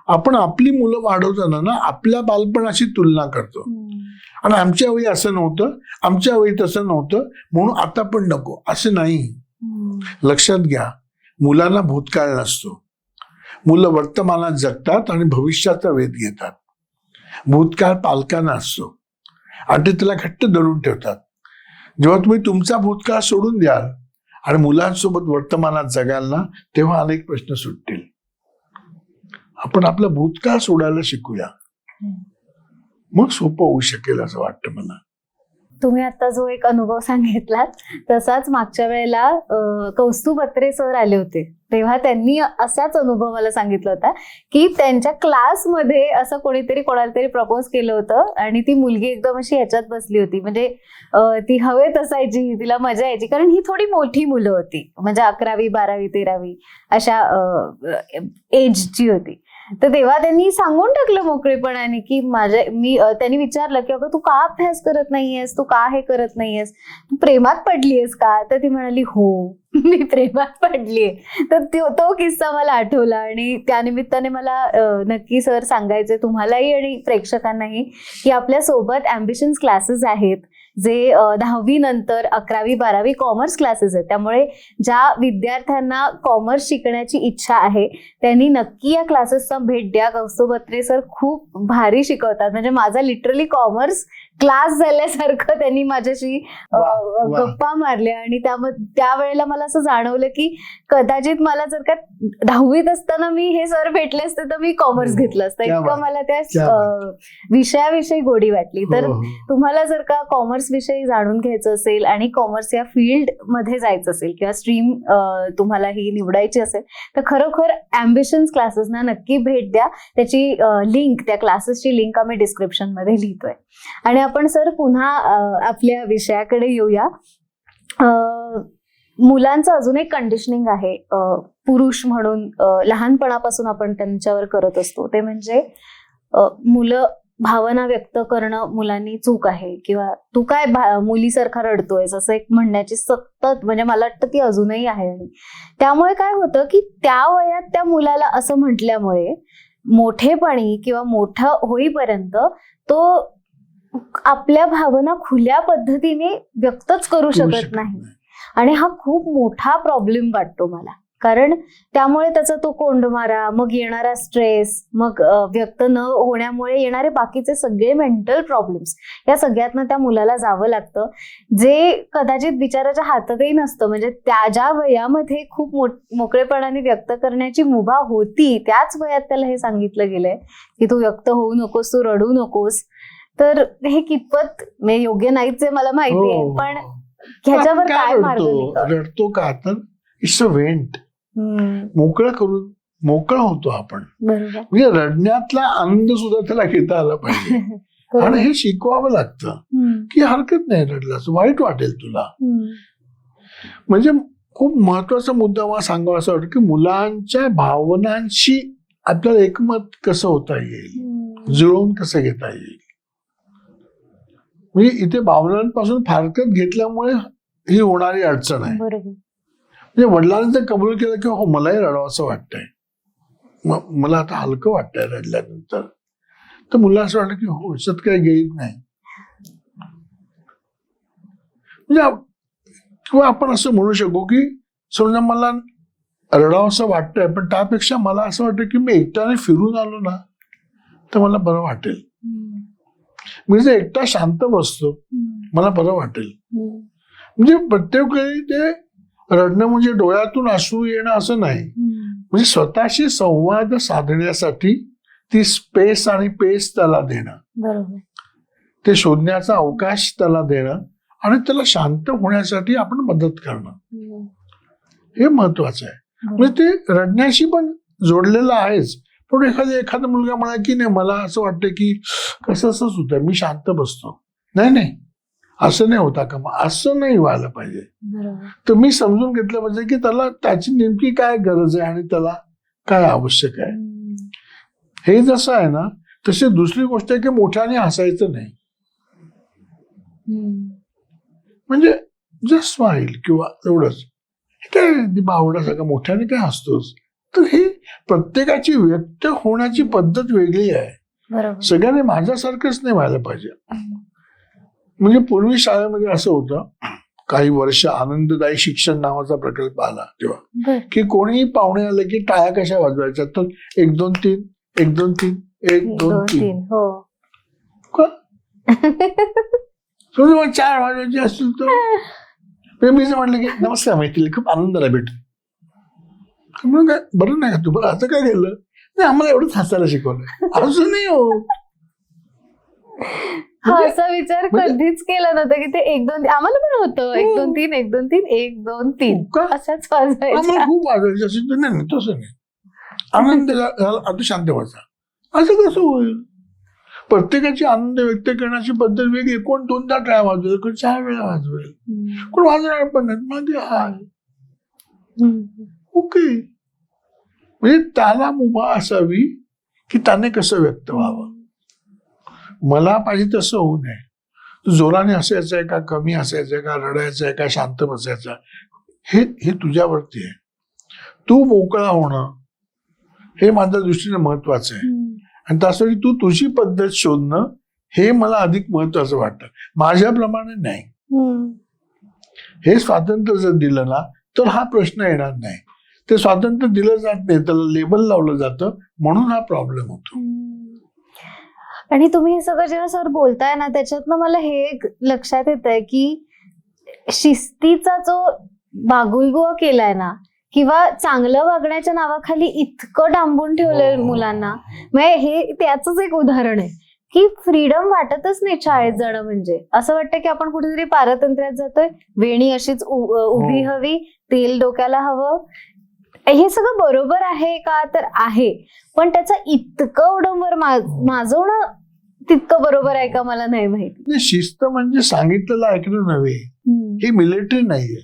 आपण आपली मुलं वाढवताना ना आपल्या बालपणाशी तुलना करतो, आणि आमच्या वेळी असं नव्हतं, आमच्या वेळी तसं नव्हतं, म्हणून आता पण नको, असं नाही. लक्षात घ्या, मुलांना भूतकाळ नसतो. मुलं वर्तमानात जगतात आणि भविष्याचा वेध घेतात. भूतकाळ पालकांना असतो आणि ते त्याला घट्ट धरून ठेवतात. जेव्हा तुम्ही तुमचा भूतकाळ सोडून द्याल आणि मुलांसोबत वर्तमानात जगाल ना, तेव्हा अनेक प्रश्न सुटतील. आपण आपलं भूतकाळ सोडायला शिकूया, मग सोपं होऊ शकेल असं वाटतं मला. तुम्ही आता जो एक अनुभव सांगितलात तसाच मागच्या वेळेला कौस्तुभ अत्रे सर आले होते, तेव्हा त्यांनी असाच अनुभव मला सांगितला होता की त्यांच्या क्लासमध्ये असं कोणीतरी कोणाला तरी प्रपोज केलं होतं आणि ती मुलगी एकदम अशी ह्याच्यात बसली होती, म्हणजे ती हवेत असायची, तिला मजा यायची, कारण ही थोडी मोठी मुलं होती, म्हणजे 11वी 12वी 13वी अशा एजची होती. तर तेव्हा त्यांनी सांगून टाकलं मोकळेपणाने की त्यांनी विचारलं की अगं तू का अभ्यास करत नाहीयेस, तू का हे करत नाहीयेस, तू प्रेमात पडलीयस का? तर ती म्हणाली हो मी प्रेमात पडलीये. तर तो किस्सा मला आठवला आणि त्यानिमित्ताने मला नक्की सर सांगायचे तुम्हालाही आणि प्रेक्षकांनाही की आपल्या सोबत अँबिशन्स क्लासेस आहेत, जे 10वी नंतर 11वी 12वी कॉमर्स क्लासेस आहेत. त्यामुळे ज्या विद्यार्थ्यांना कॉमर्स शिकण्याची इच्छा आहे त्यांनी नक्की या क्लासेसचा भेट द्या. कौस्तुभ अत्रे सर खूप भारी शिकवतात, म्हणजे माझा लिटरली कॉमर्स क्लास झाल्यासारखं त्यांनी माझ्याशी गप्पा मारल्या आणि त्यावेळेला मला असं जाणवलं की कदाचित मला जर का 10वीत असताना मी हे सर भेटले असते तर मी कॉमर्स घेतलं असतं, इतकं मला त्या विषयाविषयी गोडी वाटली. तर तुम्हाला जर का कॉमर्स विषयी जाणून घ्यायचं असेल आणि कॉमर्स या फील्ड मध्ये जायचं असेल किंवा स्ट्रीम तुम्हाला ही निवडायची असेल तर खरोखर अँबिशन्स क्लासेसना नक्की भेट द्या. त्याची लिंक, त्या क्लासेसची लिंक आम्ही डिस्क्रिप्शन मध्ये लिहितोय. आणि आपण सर पुन्हा आपल्या विषयाकडे येऊया. मुलांचं अजून एक कंडिशनिंग आहे पुरुष म्हणून लहानपणापासून आपण त्यांच्यावर करत असतो, ते म्हणजे मुलं भावना व्यक्त करणं मुलांनी चूक आहे, किंवा तू काय मुलीसारखा रडतोयस असं एक म्हणण्याची सतत, म्हणजे मला वाटतं ती अजूनही आहे. आणि त्यामुळे काय होतं की त्या वयात त्या मुलाला असं म्हटल्यामुळे मोठेपणी किंवा मोठं होईपर्यंत तो आपल्या भावना खुल्या पद्धतीने व्यक्तच करू शकत नाही. आणि हा खूप मोठा प्रॉब्लेम वाटतो मला, कारण त्यामुळे त्याचा तो कोंडमारा, मग येणारा स्ट्रेस, मग व्यक्त न होण्यामुळे येणारे बाकीचे सगळे मेंटल प्रॉब्लेम्स, या सगळ्यातनं त्या मुलाला जावं लागतं, जे कदाचित बिचाराच्या हातातही नसतं. म्हणजे त्या ज्या वयामध्ये खूप मोकळेपणाने व्यक्त करण्याची मुभा होती त्याच वयात त्याला हे सांगितलं गेलंय की तू व्यक्त होऊ नकोस, तू रडू नकोस. तर हे कितपत योग्य नाहीच आहे मला माहिती आहे, पण ह्याच्यावर काय मार्ग निघतो? रडतो का तर इट्स अ वेंट, मोकळा होतो आपण. म्हणजे रडण्यातला आनंद सुद्धा त्याला घेता आला पाहिजे आणि हे शिकवावं लागतं की हरकत नाही रडलास, वाईट वाटेल तुला. म्हणजे खूप महत्वाचा मुद्दा मला सांगावा असं वाटतं की मुलांच्या भावनांशी आपल्याला एकमत कसं होता येईल, जुळवून कसं घेता येईल. म्हणजे इथे भावनांपासून फारकत घेतल्यामुळे ही होणारी अडचण आहे. म्हणजे वडिलांनी जर कबूल केलं की हो मलाही रडावं असं वाटतंय, मला आता हलकं वाटतंय रडल्यानंतर, तर मुला असं वाटतं की हो याच्यात काही गेलं नाही. म्हणजे किंवा आपण असं म्हणू शकू की समजा मला रडावं असं वाटतंय, पण त्यापेक्षा मला असं वाटतं की मी एकट्याने फिरून आलो ना तर मला बरं वाटेल. मी जर एकटा शांत बसतो मला बरं वाटेल. म्हणजे प्रत्येक वेळी ते रडणं म्हणजे डोळ्यातून अश्रू येणं असं नाही. म्हणजे स्वतःशी संवाद साधण्यासाठी ती स्पेस आणि पेस त्याला देणं, ते शोधण्याचा अवकाश त्याला देणं आणि त्याला शांत होण्यासाठी आपण मदत करणं, हे महत्वाचं आहे. म्हणजे ते रडण्याशी पण जोडलेलं आहेच. पण एखादा मुलगा म्हणा की नाही मला असं वाटतं की कसं असंच होतं, मी शांत बसतो, नाही असं नाही होता का, मग असं नाही व्हायला पाहिजे. तर मी समजून घेतलं पाहिजे की त्याला त्याची नेमकी काय गरज आहे आणि त्याला काय आवश्यक आहे. हे जसं आहे ना तशी दुसरी गोष्ट आहे की मोठ्याने हसायचं नाही. म्हणजे जस्ट स्माईल किंवा एवढंच. काय बावडा सगळं मोठ्याने काय हसतोस. तर हे प्रत्येकाची व्यक्त होण्याची पद्धत वेगळी आहे. सगळ्यांनी माझ्यासारखंच नाही व्हायला पाहिजे. म्हणजे पूर्वी शाळेमध्ये असं होतं, काही वर्ष आनंददायी शिक्षण नावाचा प्रकल्प आला तेव्हा, की कोणीही पाहुणे आले की टाळ्या कशा वाजवायच्या, तर 1 2 3 1 2 3 1 2 3 का 4 वाजवायचे असतील तर मी म्हटलं की नमस्कार मैत्रिणी, खूप आनंद झाला भेट. मग काय बरं नाही का तुम्हाला असं काय केलं, नाही आम्हाला एवढंच हसायला शिकवलं, असं नाही हो. असा विचार कधीच केला नव्हता की ते 1 2 आम्हाला पण होतं 1 2 3 1 2 3 1 2 3 असाच वाजवायचं. आम्हाला खूप वाजवायचं असेल तर नाही तसं नाही, आनंद आता शांत व्हायचा. असं कसं होईल. प्रत्येकाची आनंद व्यक्त करण्याची पद्धत वेगळी. कोण 2दा टाळ्या वाजवेल, कोण 4 वेळा वाजवेल, कोण वाजवणार पण नाही. म्हणजे हाय ओके. म्हणजे त्याला मुभा असावी की त्याने कसं व्यक्त व्हावं. मला पाहिजे तसं होऊ नये. तू जोराने हसायचं आहे का, कमी हसायचं आहे का, रडायचं आहे का, शांत बसायचं, हे तुझ्यावरती आहे. तू मोकळा होणं हे माझ्या दृष्टीने महत्वाचं आहे. आणि त्यासाठी तू तुझी पद्धत शोधणं हे मला अधिक महत्वाचं वाटतं, माझ्याप्रमाणे नाही. हे स्वातंत्र्य जर दिलं ना तर हा प्रश्न येणार नाही. ते स्वातंत्र्य दिलं जात नाही, त्याला लेबल लावलं जातं, म्हणून हा प्रॉब्लेम होतो. आणि तुम्ही हे सगळं जेव्हा सर बोलताय ना त्याच्यातनं मला हे एक लक्षात येत आहे की शिस्तीचा जो बागुलगुवा केलाय ना, किंवा चांगलं वागण्याच्या नावाखाली इतकं डांबून ठेवलंय मुलांना, म्हणजे हे त्याचंच एक उदाहरण आहे की फ्रीडम वाटतच नाही शाळेत जाणं. म्हणजे असं वाटतं की आपण कुठेतरी पारतंत्र्यात जातोय, वेणी अशीच उभी हवी, तेल डोक्याला हवं. हे सगळं बरोबर आहे का, तर आहे, पण त्याचं इतकं उडंबर माजवणं तितकं बरोबर आहे का मला नाही माहिती. शिस्त म्हणजे सांगितलेलं ऐकणं नव्हे. ही मिलिटरी नाहीये.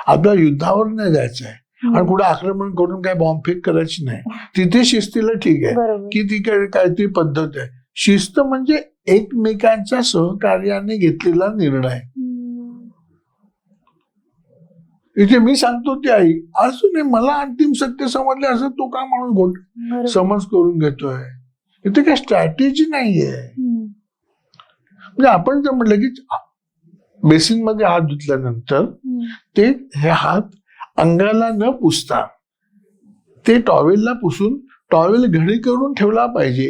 आपल्या युद्धावर नाही जायचं आहे आणि कुठे आक्रमण करून काय बॉम्बफेक करायची नाही. तिथे शिस्तीला ठीक आहे की ती काहीतरी पद्धत आहे. शिस्त म्हणजे एकमेकांच्या सहकार्याने घेतलेला निर्णय. इथे मी सांगतो ते आई असं नाही, मला अंतिम सत्य समजले असं तो का माणूस समज करून घेतोय. इथे काय स्ट्रॅटेजी नाहीये. म्हणजे आपण जर म्हटलं की बेसिन मध्ये हात धुतल्यानंतर ते हे हात अंगाला न पुसता ते टॉवेलला पुसून टॉवेल घडी करून ठेवला पाहिजे.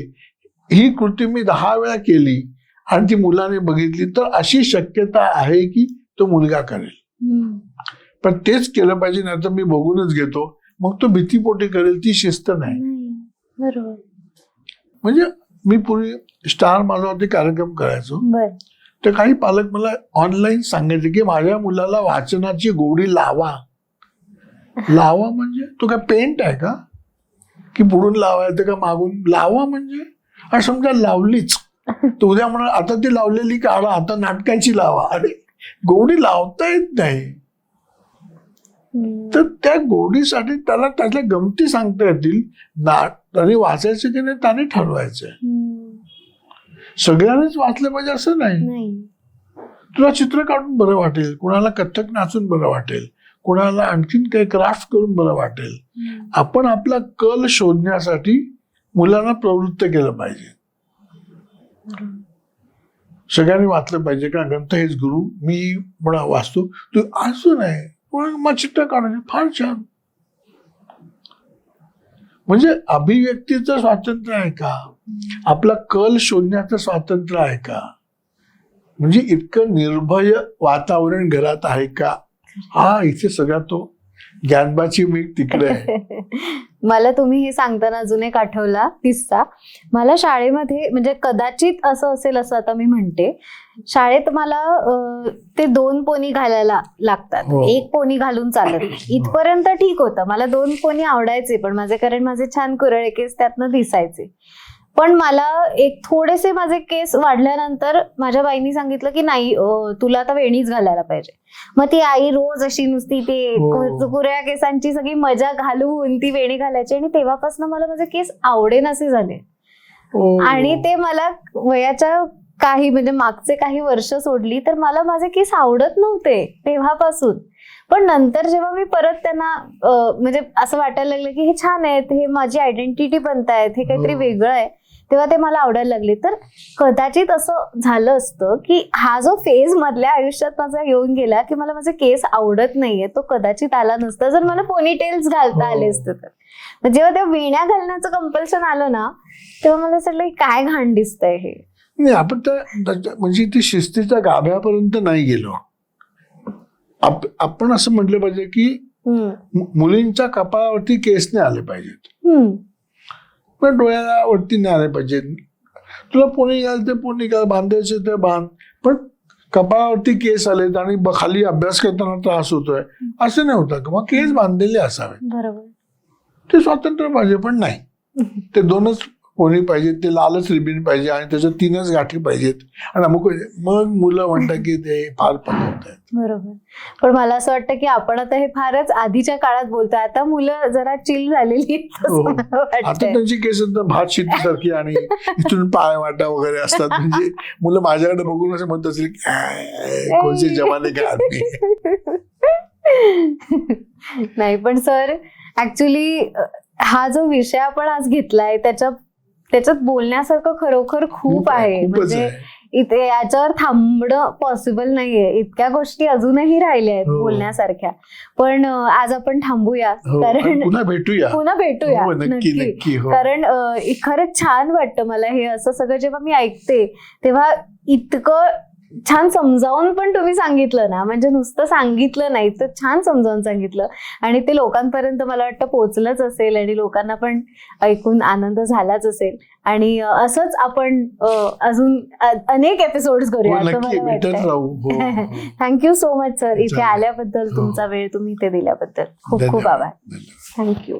ही कृती मी 10 वेळा केली आणि ती मुलाने बघितली तर अशी शक्यता आहे की तो मुलगा करेल. पण तेच केलं पाहिजे, नाही तर मी बघूनच घेतो, मग तो भीतीपोटी करेल. ती शिस्त नाही. बरोबर. म्हणजे मी पूर्वी स्टार माझावरती कार्यक्रम करायचो, तर काही पालक मला ऑनलाईन सांगायचे की माझ्या मुलाला वाचनाची गोडी लावा. लावा म्हणजे तो काय पेंट आहे का की पुढून लावायचं का मागून लावा. म्हणजे आणि समजा लावलीच तर उद्या म्हणा आता ती लावलेली काढा, आता नाटकाची लावा. अरे गोडी लावता येत नाही. तर त्या गोडीसाठी त्याला त्यातल्या गमती सांगता येतील. त्याने वाचायचं की नाही त्याने ठरवायचंय. सगळ्यांनीच वाचलं पाहिजे असं नाही. तुला चित्र काढून बरं वाटेल, कोणाला कथ्थक नाचून बरं वाटेल, कोणाला आणखीन काही क्राफ्ट करून बरं वाटेल. आपण आपला कल शोधण्यासाठी मुलांना प्रवृत्त केलं पाहिजे. सगळ्यांनी वाचलं पाहिजे का ग्रंथ हेच गुरु, मी म्हणा वाचतो तू असं नाही, मग चित्र काढायचं फार छान. म्हणजे अभिव्यक्तीचं स्वातंत्र्य आहे का, आपला कल शोधण्याचं स्वातंत्र्य आहे का, म्हणजे इतकं निर्भय वातावरण घरात आहे का, हा इथे सगळा तो ज्ञानबाची मीठ तिकडे आहे. मला तुम्ही हे सांगताना अजून एक आठवला किस्सा. मला शाळेमध्ये म्हणजे कदाचित असं असेल असं आता मी म्हणते, शाळेत मला ते 2 पोनी घालायला लागतात, हो. 1 पोनी घालून चालत नाही. इथपर्यंत ठीक होतं, मला 2 पोनी आवडायचे, पण कारण माझे छान कुरळे केस त्यातनं दिसायचे. पण मला एक थोडेसे माझे केस वाढल्यानंतर माझ्या बाईंनी सांगितलं की नाही, तुला आता वेणीच घालायला पाहिजे. मग ती आई रोज अशी नुसती ते हो. कुरळ्या केसांची सगळी मजा घालून ती वेणी घालायची, आणि तेव्हापासून मला माझे केस आवडेनासे झाले. हो. आणि ते मला वयाच्या काही म्हणजे मागचे काही वर्ष सोडली तर मला माझे केस आवडत नव्हते तेव्हापासून. पण नंतर जेव्हा मी परत त्यांना म्हणजे असं वाटायला लागलं की हे छान आहेत, हे माझी आयडेंटिटी बनतायत, हे काहीतरी हो. वेगळं आहे, तेव्हा ते मला आवडायला लागले. तर कदाचित असं झालं असतं की हा जो फेज मधल्या आयुष्यात माझा येऊन गेला की मला माझे केस आवडत नाहीये, तो कदाचित आला नसता जर मला पोनीटेल्स घालता आले असते तर. मग जेव्हा त्या वेण्या घालण्याचं कंपल्शन आलं ना, तेव्हा मला असं वाटलं काय घाण दिसतंय हे. नाही, आपण म्हणजे ती शिस्तीच्या गाभ्यापर्यंत नाही गेलो. आपण असं म्हटलं पाहिजे की मुलींच्या कपाळावरती केस नाही आले पाहिजेत, पण डोळ्याला वरती नाही आले पाहिजेत. तुला पोनी घालते पोनी घाल, बांधायचे ते बांध, पण कपाळावरती केस आलेत आणि खाली अभ्यास करताना त्रास होतोय असं नाही होतं का? मग केस बांधलेले असावे, बरोबर. ते स्वातंत्र्य पाहिजे. पण नाही, ते 2च पोनी पाहिजेत, ते लालच रिबीन पाहिजे आणि त्याच्यात 3च गाठी पाहिजेत आणि अमुक. मग मुलं म्हणतात की ते फार पटवत आहेत. बरोबर. पण मला असं वाटतं की आपण आता हे फारच आधीच्या काळात बोलतोय, आता मुलं जरा चिल झालेली आहेत, असं हो. मला आता वाटतंय. त्यांची केस भात शिट्टीसारखी आणि इथून पाय वाटा वगैरे असतात. म्हणजे मुलं माझ्याकडे बघून असं म्हणत असेल की कोणचे जमाने का आदमी. नाही पण सर, ऍक्च्युली हा जो विषय आपण आज घेतलाय त्याच्यात बोलण्यासारखं खरोखर खूप आहे. खूपच म्हणजे आहे. इथे याच्यावर थांबणं पॉसिबल नाहीये, इतक्या गोष्टी अजूनही राहिल्या आहेत हो. बोलण्यासारख्या. पण आज आपण थांबूया, हो, कारण आणि पुन्हा भेटूया. हो, नक्की नक्की. हो. कारण खरंच छान वाटतं मला हे असं सगळं जेव्हा मी ऐकते तेव्हा. इतकं छान समजावून पण तुम्ही सांगितलं ना, म्हणजे नुसतं सांगितलं नाही तर छान समजावून सांगितलं, आणि ते लोकांपर्यंत मला वाटतं पोहोचलंच असेल आणि लोकांना पण ऐकून आनंद झालाच असेल. आणि असंच आपण अजून अनेक एपिसोड्स करूया असं नक्की मला भेटत वाटतं. राहू. हो. थँक्यू सो मच सर, इथे चालेल. आल्याबद्दल, हो. तुमचा वेळ तुम्ही इथे दिल्याबद्दल खूप खूप धन्यवाद. आभार. थँक्यू.